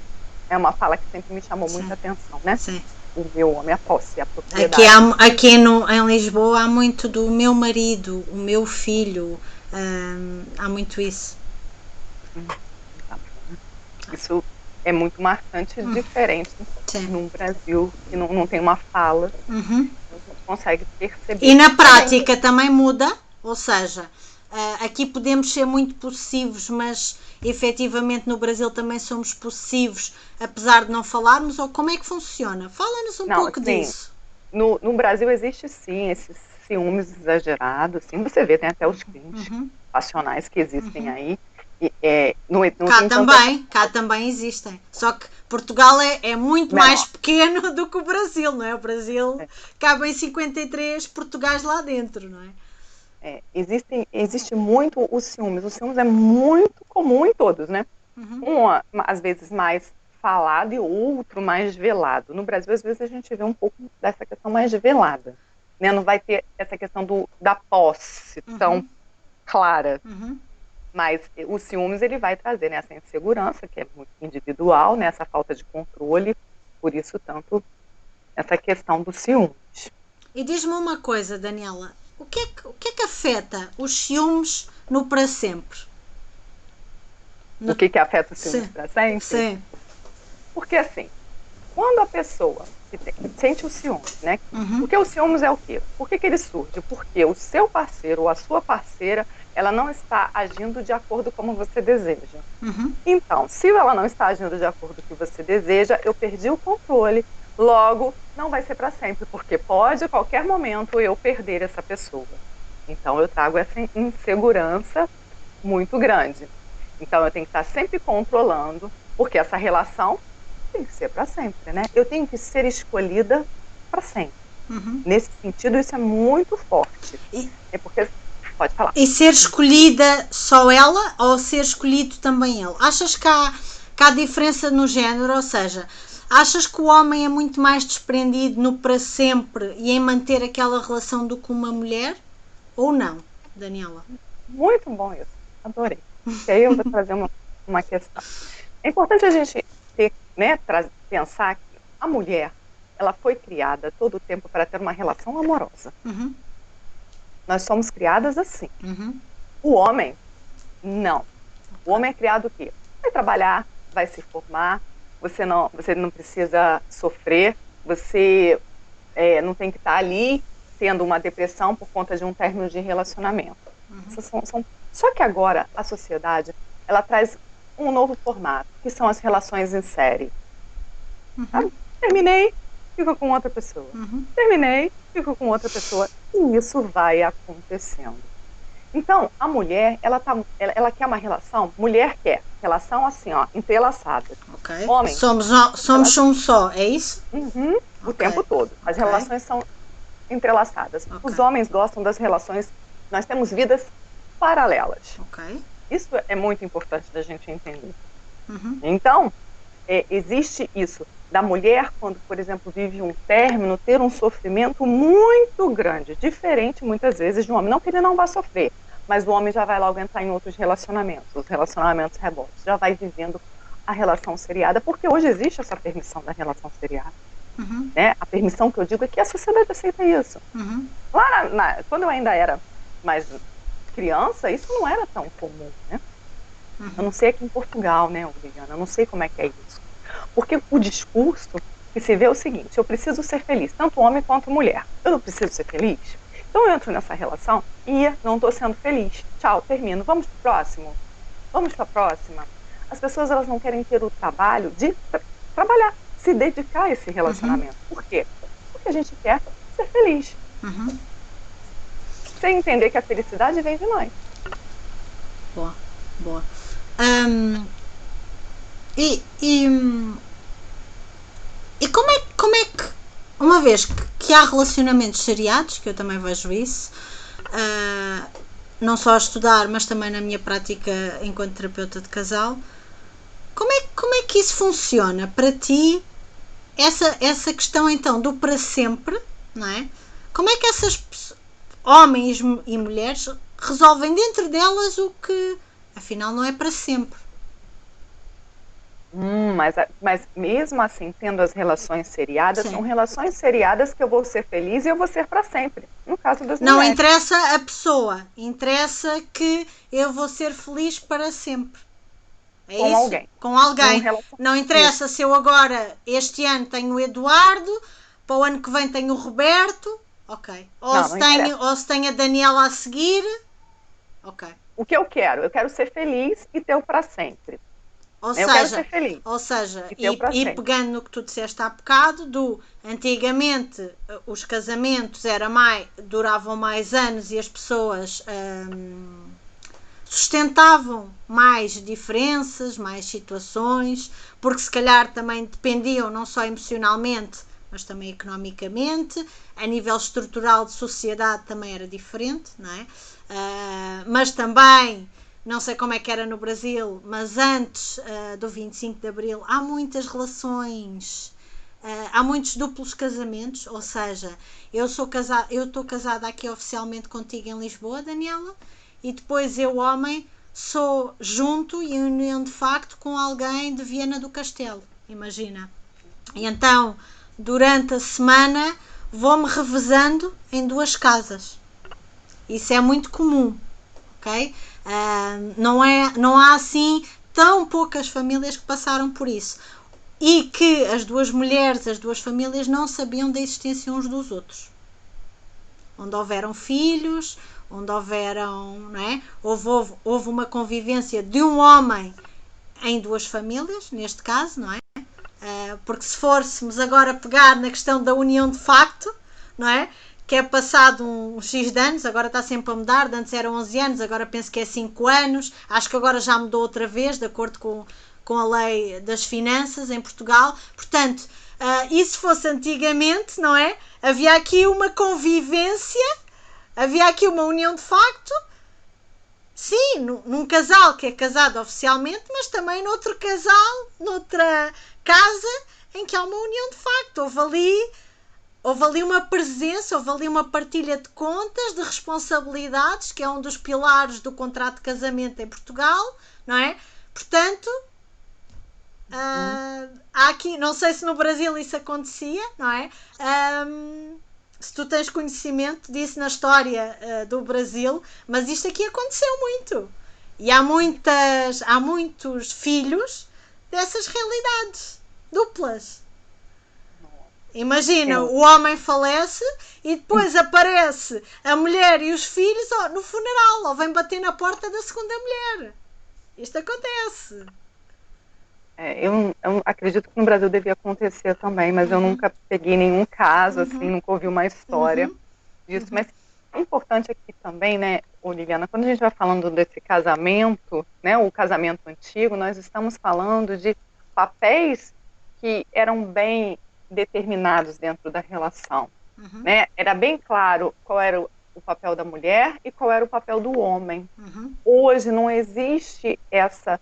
Speaker 2: É uma fala que sempre me chamou muita atenção, né?
Speaker 1: Sim.
Speaker 2: O meu homem, a posse, a propriedade.
Speaker 1: Aqui em Lisboa há muito do meu marido, o meu filho, há muito isso.
Speaker 2: Isso é muito marcante, diferente num Brasil que não tem uma fala, a gente consegue perceber.
Speaker 1: E na prática também muda, ou seja, aqui podemos ser muito possessivos, mas efetivamente no Brasil também somos possessivos, apesar de não falarmos, ou como é que funciona? Fala-nos um pouco disso.
Speaker 2: No Brasil existe sim esses ciúmes exagerados, sim, você vê, tem até os crimes passionais que existem aí.
Speaker 1: Cá também existem, só que Portugal é muito mais pequeno do que o Brasil, não é? O Brasil cabe em 53 Portugais lá dentro, não é?
Speaker 2: Existe muito os ciúmes é muito comum em todos, né? Às vezes mais falado e outro mais velado. No Brasil, às vezes a gente vê um pouco dessa questão mais velada, né? Não vai ter essa questão da posse tão clara. Mas o ciúmes, ele vai trazer, né, essa insegurança, que é muito individual, né, essa falta de controle, por isso tanto essa questão do ciúmes.
Speaker 1: E diz-me uma coisa, Daniela, o que é que afeta os ciúmes no para sempre?
Speaker 2: O que afeta os ciúmes para sempre?
Speaker 1: Sim.
Speaker 2: Porque assim, quando a pessoa sente o ciúmes, né, porque o ciúmes é o quê? Por que ele surge? Porque o seu parceiro ou a sua parceira, ela não está agindo de acordo como você deseja. Então, se ela não está agindo de acordo com o que você deseja, eu perdi o controle, logo, não vai ser para sempre, porque pode, a qualquer momento, eu perder essa pessoa. Então, eu trago essa insegurança muito grande. Então, eu tenho que estar sempre controlando, porque essa relação tem que ser para sempre, né? Eu tenho que ser escolhida para sempre. Nesse sentido, isso é muito forte. É porque... Pode falar.
Speaker 1: E ser escolhida só ela ou ser escolhido também ele? Achas que há diferença no género? Ou seja, achas que o homem é muito mais desprendido no para sempre e em manter aquela relação do que uma mulher? Ou não, Daniela?
Speaker 2: Muito bom isso. Adorei. E aí eu vou trazer uma questão. É importante a gente ter, né, pensar que a mulher, ela foi criada todo o tempo para ter uma relação amorosa. Nós somos criadas assim. O homem, não. O homem é criado o quê? Vai trabalhar, vai se formar, você não precisa sofrer, você não tem que estar ali tendo uma depressão por conta de um término de relacionamento. Só que agora a sociedade, ela traz um novo formato, que são as relações em série. Terminei, fico com outra pessoa. Terminei, fico com outra pessoa. E isso vai acontecendo. Então, a mulher, ela quer uma relação, mulher quer relação assim, ó, entrelaçada.
Speaker 1: Okay.
Speaker 2: Homem,
Speaker 1: somos um só, é isso?
Speaker 2: O tempo todo. As relações são entrelaçadas. Os homens gostam das relações, nós temos vidas paralelas. Isso é muito importante da gente entender. Então, existe isso da mulher, quando, por exemplo, vive um término, ter um sofrimento muito grande, diferente muitas vezes de um homem. Não que ele não vá sofrer, mas o homem já vai logo entrar em outros relacionamentos, os relacionamentos revoltos, já vai vivendo a relação seriada, porque hoje existe essa permissão da relação seriada. Né? A permissão que eu digo é que a sociedade aceita isso. Lá quando eu ainda era mais criança, isso não era tão comum, né? Eu não sei aqui em Portugal, né, Liliana, eu não sei como é que é isso. Porque o discurso que se vê é o seguinte: eu preciso ser feliz, tanto homem quanto mulher. Eu não preciso ser feliz? Então eu entro nessa relação e não estou sendo feliz. Tchau, termino. Vamos para o próximo? Vamos para a próxima? As pessoas, elas não querem ter o trabalho de trabalhar, se dedicar a esse relacionamento. Por quê? Porque a gente quer ser feliz. Sem entender que a felicidade vem de nós.
Speaker 1: Boa. E como é que, uma vez que há relacionamentos seriados, que eu também vejo isso, não só a estudar, mas também na minha prática enquanto terapeuta de casal, como é que isso funciona para ti, essa questão então do para sempre, não é? Como é que essas homens e mulheres resolvem dentro delas o que afinal não é para sempre?
Speaker 2: Mas mesmo assim, tendo as relações seriadas, são relações seriadas que eu vou ser feliz e eu vou ser para sempre. No caso das mulheres.
Speaker 1: Não interessa a pessoa, interessa que eu vou ser feliz para sempre. É
Speaker 2: com
Speaker 1: isso?
Speaker 2: Alguém.
Speaker 1: Com alguém. Não interessa se eu agora, este ano, tenho o Eduardo, para o ano que vem tenho o Roberto, ok. Ou se tenho a Daniela a seguir, ok.
Speaker 2: O que eu quero ser feliz e ter o para sempre.
Speaker 1: Ou seja, e pegando no que tu disseste há bocado, antigamente os casamentos duravam mais anos e as pessoas sustentavam mais diferenças, mais situações, porque se calhar também dependiam não só emocionalmente, mas também economicamente, a nível estrutural de sociedade também era diferente, não é? Mas também, não sei como é que era no Brasil, mas antes do 25 de Abril há muitas relações, há muitos duplos casamentos, ou seja, eu estou casada aqui oficialmente contigo em Lisboa, Daniela, e depois eu, homem, sou junto e em união de facto com alguém de Viana do Castelo, imagina. E então, durante a semana, vou-me revezando em 2 casas. Isso é muito comum, ok? Não há assim tão poucas famílias que passaram por isso. E que as 2 mulheres, as 2 famílias não sabiam da existência uns dos outros. Onde houveram filhos, onde houveram, não é? Houve uma convivência de um homem em 2 famílias, neste caso, não é? Porque se fôssemos agora pegar na questão da união de facto, não é? Que é passado uns X de anos, agora está sempre a mudar, de antes eram 11 anos, agora penso que é 5 anos, acho que agora já mudou outra vez, de acordo com a lei das finanças em Portugal. Portanto, e se fosse antigamente, não é? Havia aqui uma convivência, havia aqui uma união de facto, sim, num casal que é casado oficialmente, mas também noutro casal, noutra casa, em que há uma união de facto. Houve ali uma presença, houve ali uma partilha de contas, de responsabilidades, que é um dos pilares do contrato de casamento em Portugal, não é? Portanto, há aqui, não sei se no Brasil isso acontecia, não é? Se tu tens conhecimento disso na história do Brasil, mas isto aqui aconteceu muito. E há muitos filhos dessas realidades. duplas. Imagina, o homem falece e depois aparece a mulher e os filhos no funeral, ou vem bater na porta da segunda mulher. Isto acontece.
Speaker 2: Eu acredito que no Brasil devia acontecer também, mas eu nunca peguei nenhum caso, assim, nunca ouvi uma história disso. Mas é importante aqui também, né, Liliana, quando a gente vai falando desse casamento, né, o casamento antigo, nós estamos falando de papéis que eram bem determinados dentro da relação. Né? Era bem claro qual era o papel da mulher e qual era o papel do homem. Hoje não existe essa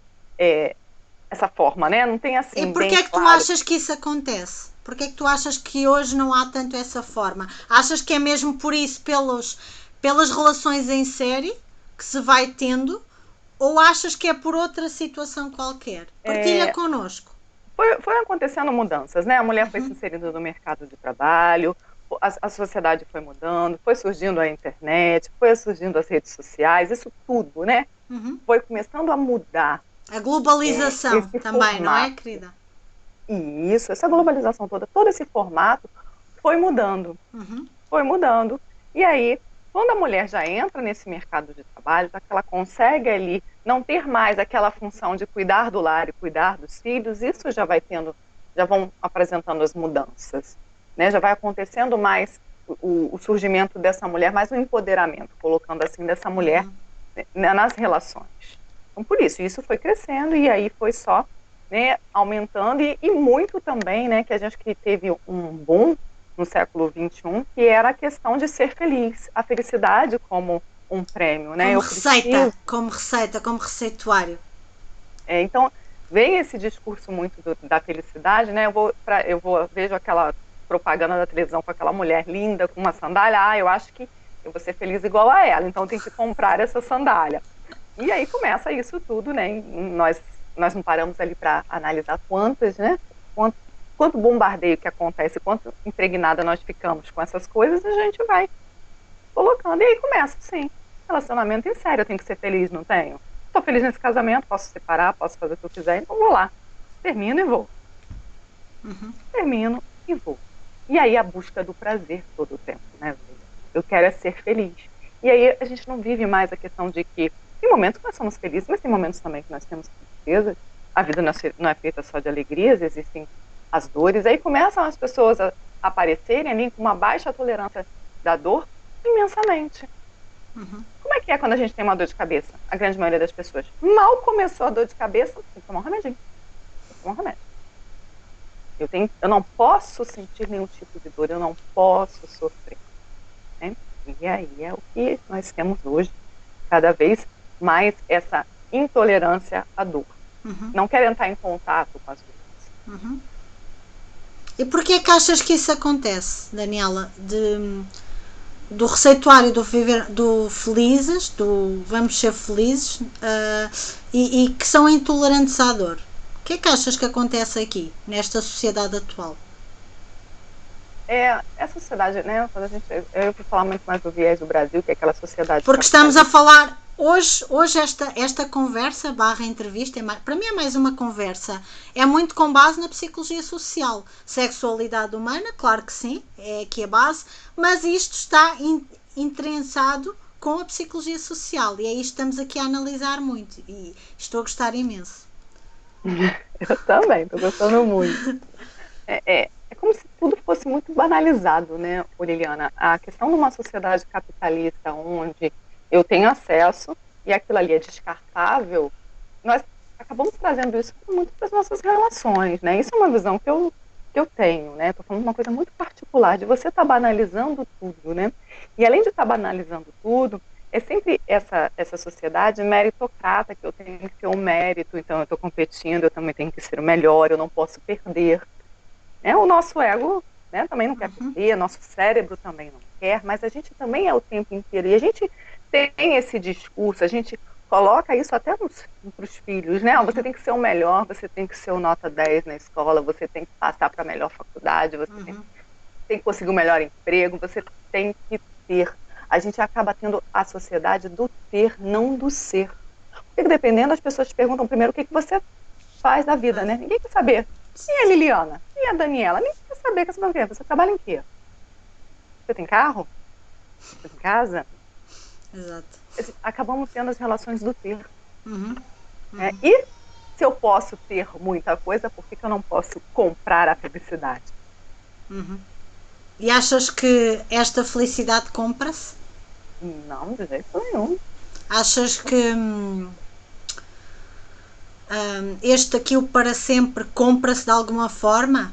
Speaker 2: forma, né? Não tem assim.
Speaker 1: E porquê é que tu achas que isso acontece? Porquê é que tu achas que hoje não há tanto essa forma? Achas que é mesmo por isso, pelas relações em série que se vai tendo? Ou achas que é por outra situação qualquer? Partilha connosco.
Speaker 2: Foi acontecendo mudanças, né? A mulher foi se inserindo no mercado de trabalho, a sociedade foi mudando, foi surgindo a internet, foi surgindo as redes sociais, isso tudo, né? Foi começando a mudar.
Speaker 1: A globalização também, formato. Não é, querida?
Speaker 2: Isso, essa globalização toda, todo esse formato foi mudando. Foi mudando. E aí, quando a mulher já entra nesse mercado de trabalho, já que ela consegue ali não ter mais aquela função de cuidar do lar e cuidar dos filhos, isso já vão apresentando as mudanças, né? Já vai acontecendo mais o surgimento dessa mulher, mais o empoderamento, colocando assim, dessa mulher nas relações. Então, por isso foi crescendo e aí foi só, né, aumentando e muito também, né, que a gente que teve um boom no século XXI, que era a questão de ser feliz, a felicidade como um prêmio, né?
Speaker 1: Como receituário.
Speaker 2: Então, vem esse discurso muito da felicidade, né? Eu vejo aquela propaganda da televisão com aquela mulher linda, com uma sandália, eu acho que eu vou ser feliz igual a ela, então eu tenho que comprar essa sandália. E aí começa isso tudo, né? Nós não paramos ali para analisar quanto bombardeio que acontece, quanto impregnada nós ficamos com essas coisas, a gente vai colocando. E aí começa, sim, relacionamento em sério, eu tenho que ser feliz, não tenho? Estou feliz nesse casamento, posso separar, posso fazer o que eu quiser, então vou lá. Termino e vou. Termino e vou. E aí a busca do prazer todo o tempo, né? Eu quero ser feliz. E aí a gente não vive mais a questão de que tem momentos que nós somos felizes, mas tem momentos também que nós temos tristeza. A vida não é feita só de alegrias, existem as dores. Aí começam as pessoas a aparecerem ali com uma baixa tolerância da dor imensamente. Como é que é quando a gente tem uma dor de cabeça? A grande maioria das pessoas. Mal começou a dor de cabeça, tem que tomar um remedinho. Tem que tomar um remédio. Eu não posso sentir nenhum tipo de dor, eu não posso sofrer. Né? E aí é o que nós temos hoje, cada vez mais essa intolerância à dor. Não quer entrar em contato com as dores.
Speaker 1: E porquê é que achas que isso acontece, Daniela? Do receituário do felizes, do vamos ser felizes, e que são intolerantes à dor. O que é que achas que acontece aqui, nesta sociedade atual?
Speaker 2: Essa sociedade, né, quando eu vou falar muito mais do viés do Brasil, que é aquela sociedade...
Speaker 1: Porque estamos a falar... Hoje esta conversa / entrevista, para mim é mais uma conversa, é muito com base na psicologia social. Sexualidade humana, claro que sim, é aqui a base, mas isto está entrelaçado com a psicologia social e é isto que estamos aqui a analisar muito e estou a gostar imenso.
Speaker 2: Eu também, estou gostando muito. É como se tudo fosse muito banalizado, né, Liliana? A questão de uma sociedade capitalista onde eu tenho acesso e aquilo ali é descartável, nós acabamos trazendo isso muito para as nossas relações, né? Isso é uma visão que eu tenho, né? Estou falando de uma coisa muito particular, de você estar banalizando tudo, né? E além de estar banalizando tudo, é sempre essa sociedade meritocrata, que eu tenho que ter um mérito, então eu estou competindo, eu também tenho que ser o melhor, eu não posso perder. O nosso ego, né, também não quer perder, nosso cérebro também não quer, mas a gente também é o tempo inteiro, e a gente tem esse discurso, a gente coloca isso até para os filhos, né? Você tem que ser o melhor, você tem que ser o nota 10 na escola, você tem que passar para a melhor faculdade, você tem que conseguir o melhor emprego, você tem que ter. A gente acaba tendo a sociedade do ter, não do ser. Porque dependendo, as pessoas te perguntam primeiro o que você faz na vida, né? Ninguém quer saber E a Liliana? E a Daniela? Nem quer saber que você trabalha em quê? Você tem carro? Você tem casa?
Speaker 1: Exato.
Speaker 2: Acabamos tendo as relações do ter.
Speaker 1: Uhum.
Speaker 2: E se eu posso ter muita coisa, por que eu não posso comprar a felicidade?
Speaker 1: Uhum. E achas que esta felicidade compra-se?
Speaker 2: Não, de jeito nenhum.
Speaker 1: Achas que este aqui, o para sempre, compra-se de alguma forma?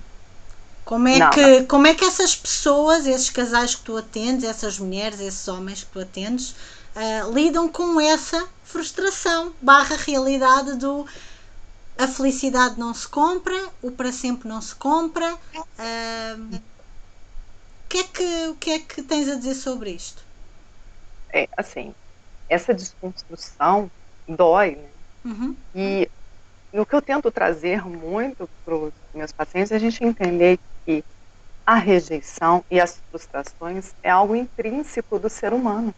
Speaker 2: Não, não.
Speaker 1: Como é que essas pessoas, esses casais que tu atendes, essas mulheres, esses homens que tu atendes, lidam com essa frustração barra realidade do a felicidade não se compra, o para sempre não se compra? O que é que tens a dizer sobre isto?
Speaker 2: Assim, essa desconstrução dói, né?
Speaker 1: Uhum.
Speaker 2: E o que eu tento trazer muito para os meus pacientes é a gente entender que a rejeição e as frustrações é algo intrínseco do ser humano.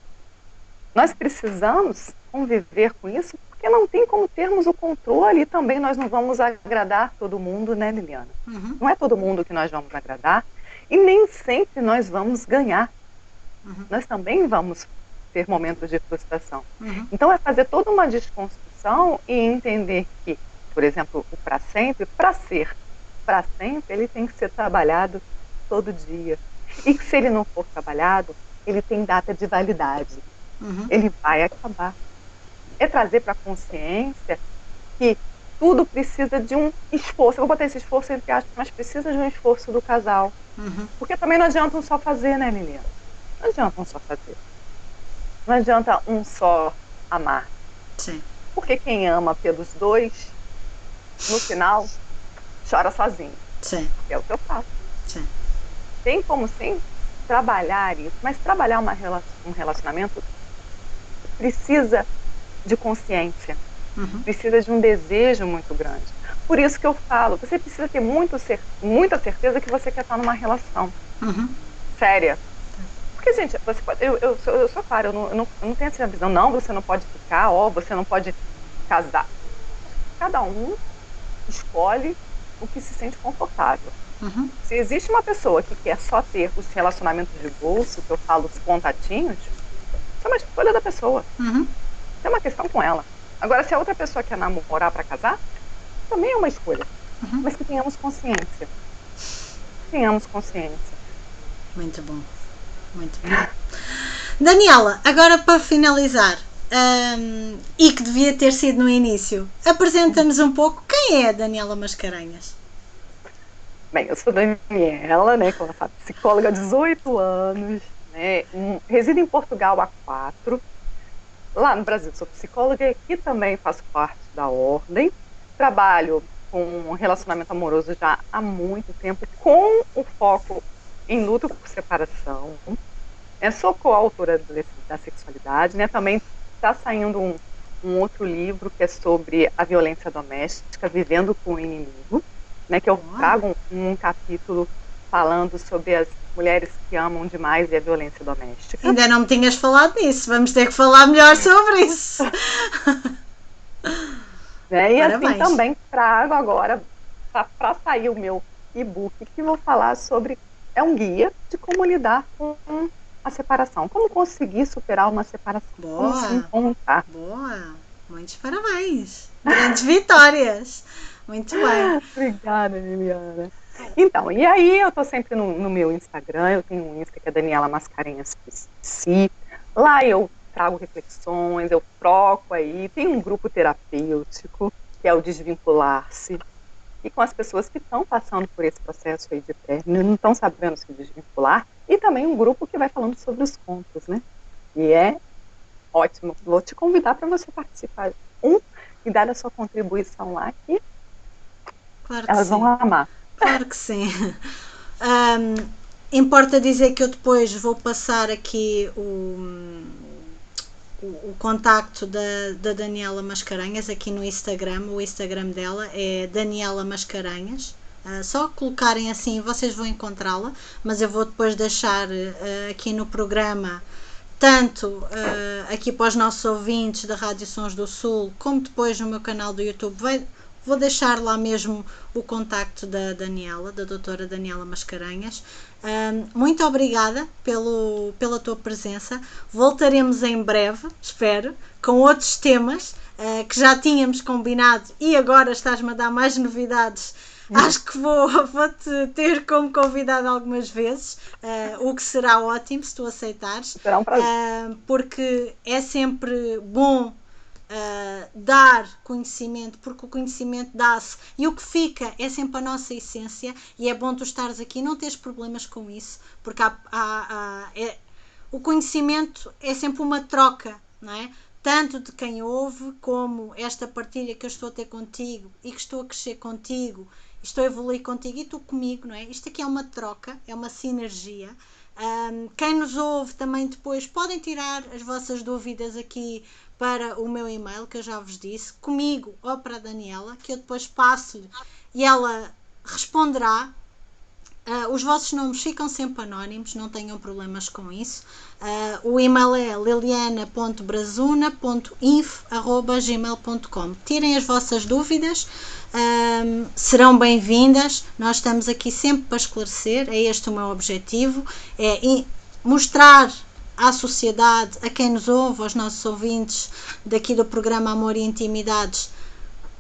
Speaker 2: Nós precisamos conviver com isso porque não tem como termos o controle e também nós não vamos agradar todo mundo, né, Liliana?
Speaker 1: Uhum.
Speaker 2: Não é todo mundo que nós vamos agradar e nem sempre nós vamos ganhar.
Speaker 1: Uhum.
Speaker 2: Nós também vamos ter momentos de frustração.
Speaker 1: Uhum.
Speaker 2: Então é fazer toda uma desconstrução e entender que, por exemplo, o para ser para sempre, ele tem que ser trabalhado todo dia. E que se ele não for trabalhado, ele tem data de validade.
Speaker 1: Uhum.
Speaker 2: Ele vai acabar. É trazer para a consciência que tudo precisa de um esforço. Eu vou botar esse esforço entre aspas, mas precisa de um esforço do casal.
Speaker 1: Uhum.
Speaker 2: Porque também não adianta um só fazer, né, Liliana? Não adianta um só fazer. Não adianta um só amar.
Speaker 1: Sim.
Speaker 2: Porque quem ama pelos dois, no final, chora sozinho.
Speaker 1: Sim.
Speaker 2: É o que eu faço.
Speaker 1: Sim.
Speaker 2: Tem como, sim, trabalhar isso. Mas trabalhar um relacionamento precisa de consciência.
Speaker 1: Uhum.
Speaker 2: Precisa de um desejo muito grande. Por isso que eu falo, você precisa ter muita certeza que você quer estar numa relação séria. Porque, gente, você pode, eu sou clara, eu não tenho essa visão, não, você não pode ficar, você não pode casar. Cada um escolhe o que se sente confortável. Se existe uma pessoa que quer só ter os relacionamentos de bolso, que eu falo os contatinhos, isso é uma escolha da pessoa. É uma questão com ela. Agora, se a outra pessoa quer namorar para casar, também é uma escolha. Mas que tenhamos consciência. Tenhamos consciência.
Speaker 1: Muito bom. Muito bom. Daniela, agora para finalizar, e que devia ter sido no início, apresenta-nos um pouco quem é a Daniela Mascarenhas.
Speaker 2: Bem, eu sou Daniela, né, como sabe, psicóloga há 18 anos, né, resido em Portugal há 4. Lá no Brasil sou psicóloga e aqui também faço parte da ordem. Trabalho com relacionamento amoroso já há muito tempo, com o foco em luto por separação. Sou coautora da sexualidade, né? Também está saindo um outro livro que é sobre a violência doméstica, Vivendo com o Inimigo, né? Que eu trago um capítulo falando sobre as mulheres que amam demais e a violência doméstica.
Speaker 1: Ainda não me tinhas falado nisso, vamos ter que falar melhor sobre isso.
Speaker 2: Né? E assim também trago agora para sair o meu e-book que vou falar sobre, é um guia de como lidar com a separação, como conseguir superar uma separação,
Speaker 1: boa,
Speaker 2: como se encontrar.
Speaker 1: Boa, muitos parabéns, grandes vitórias, muito bem.
Speaker 2: Obrigada, Liliana. Então, e aí eu tô sempre no meu Instagram, eu tenho um Insta que é Daniela Mascarenhas Psi. Lá eu trago reflexões, eu troco aí, tem um grupo terapêutico, que é o Desvincular-se, e com as pessoas que estão passando por esse processo aí de término, não estão sabendo se desvincular, e também um grupo que vai falando sobre os contos, né? E é ótimo. Vou te convidar para você participar e dar a sua contribuição lá, que
Speaker 1: claro que
Speaker 2: elas
Speaker 1: sim.
Speaker 2: vão amar.
Speaker 1: Claro que sim. Importa dizer que eu depois vou passar aqui o contacto da Daniela Mascarenhas aqui no Instagram. O Instagram dela é Daniela Mascarenhas. Só colocarem assim vocês vão encontrá-la, mas eu vou depois deixar aqui no programa, tanto aqui para os nossos ouvintes da Rádio Sons do Sul, como depois no meu canal do YouTube vou deixar lá mesmo o contacto da Daniela, da doutora Daniela Mascarenhas. Muito obrigada pela tua presença. Voltaremos em breve, espero, com outros temas que já tínhamos combinado e agora estás-me a dar mais novidades. Acho que vou-te ter como convidado algumas vezes, o que será ótimo se tu aceitares.
Speaker 2: Será um prazer.
Speaker 1: Porque é sempre bom dar conhecimento, porque o conhecimento dá-se e o que fica é sempre a nossa essência, e é bom tu estares aqui, não teres problemas com isso, porque o conhecimento é sempre uma troca, não é? Tanto de quem ouve, como esta partilha que eu estou a ter contigo e que estou a crescer contigo, estou a evoluir contigo e tu comigo, não é? Isto aqui é uma troca, é uma sinergia. Quem nos ouve também depois podem tirar as vossas dúvidas aqui para o meu e-mail, que eu já vos disse, comigo ou para a Daniela, que eu depois passo-lhe e ela responderá. Os vossos nomes ficam sempre anónimos, não tenham problemas com isso. O e-mail é liliana.brazuna.info@gmail.com. Tirem as vossas dúvidas, serão bem-vindas. Nós estamos aqui sempre para esclarecer, é este o meu objetivo, é mostrar à sociedade, a quem nos ouve, aos nossos ouvintes daqui do programa Amor e Intimidades,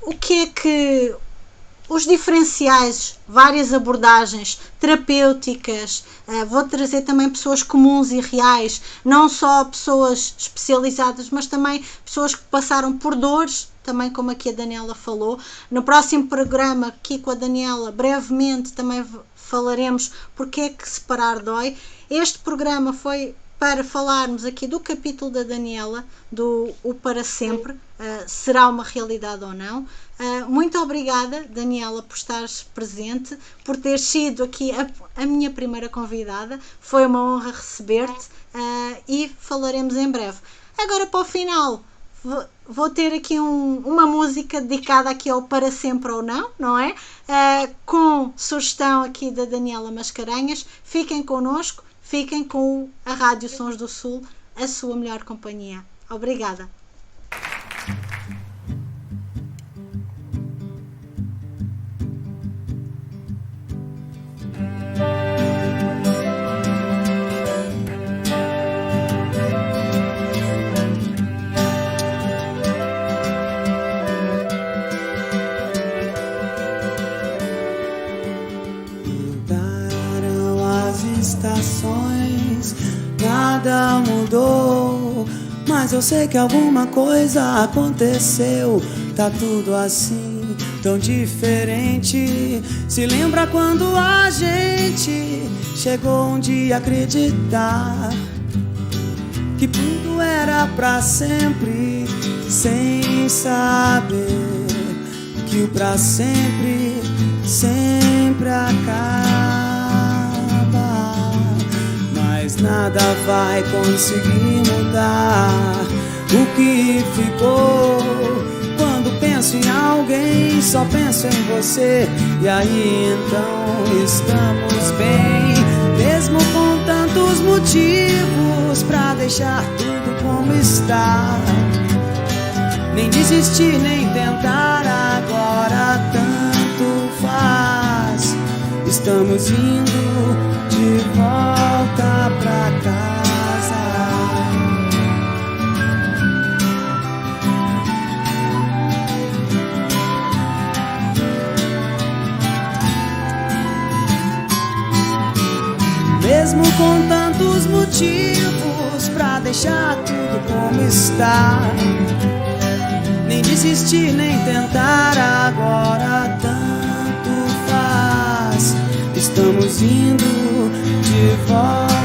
Speaker 1: o que é que os diferenciais, várias abordagens terapêuticas. Vou trazer também pessoas comuns e reais, não só pessoas especializadas, mas também pessoas que passaram por dores, também como aqui a Daniela falou. No próximo programa, aqui com a Daniela, brevemente também falaremos porque é que separar dói. Este programa foi para falarmos aqui do capítulo da Daniela, do O Para Sempre, será uma realidade ou não. Muito obrigada, Daniela, por estares presente, por teres sido aqui a minha primeira convidada. Foi uma honra receber-te e falaremos em breve. Agora, para o final, vou ter aqui uma música dedicada aqui ao Para Sempre ou não, não é? Com sugestão aqui da Daniela Mascarenhas. Fiquem connosco. Fiquem com a Rádio Sons do Sul, a sua melhor companhia. Obrigada.
Speaker 3: Estações, nada mudou, mas eu sei que alguma coisa aconteceu. Tá tudo assim, tão diferente. Se lembra quando a gente chegou um dia a acreditar que tudo era pra sempre, sem saber que o pra sempre sempre acaba. Mas nada vai conseguir mudar o que ficou. Quando penso em alguém, só penso em você. E aí então estamos bem, mesmo com tantos motivos pra deixar tudo como está. Nem desistir, nem tentar, agora tanto faz. Estamos indo de volta pra casa. Mesmo com tantos motivos pra deixar tudo como está. Nem desistir, nem tentar, agora tanto faz. Estamos indo de volta.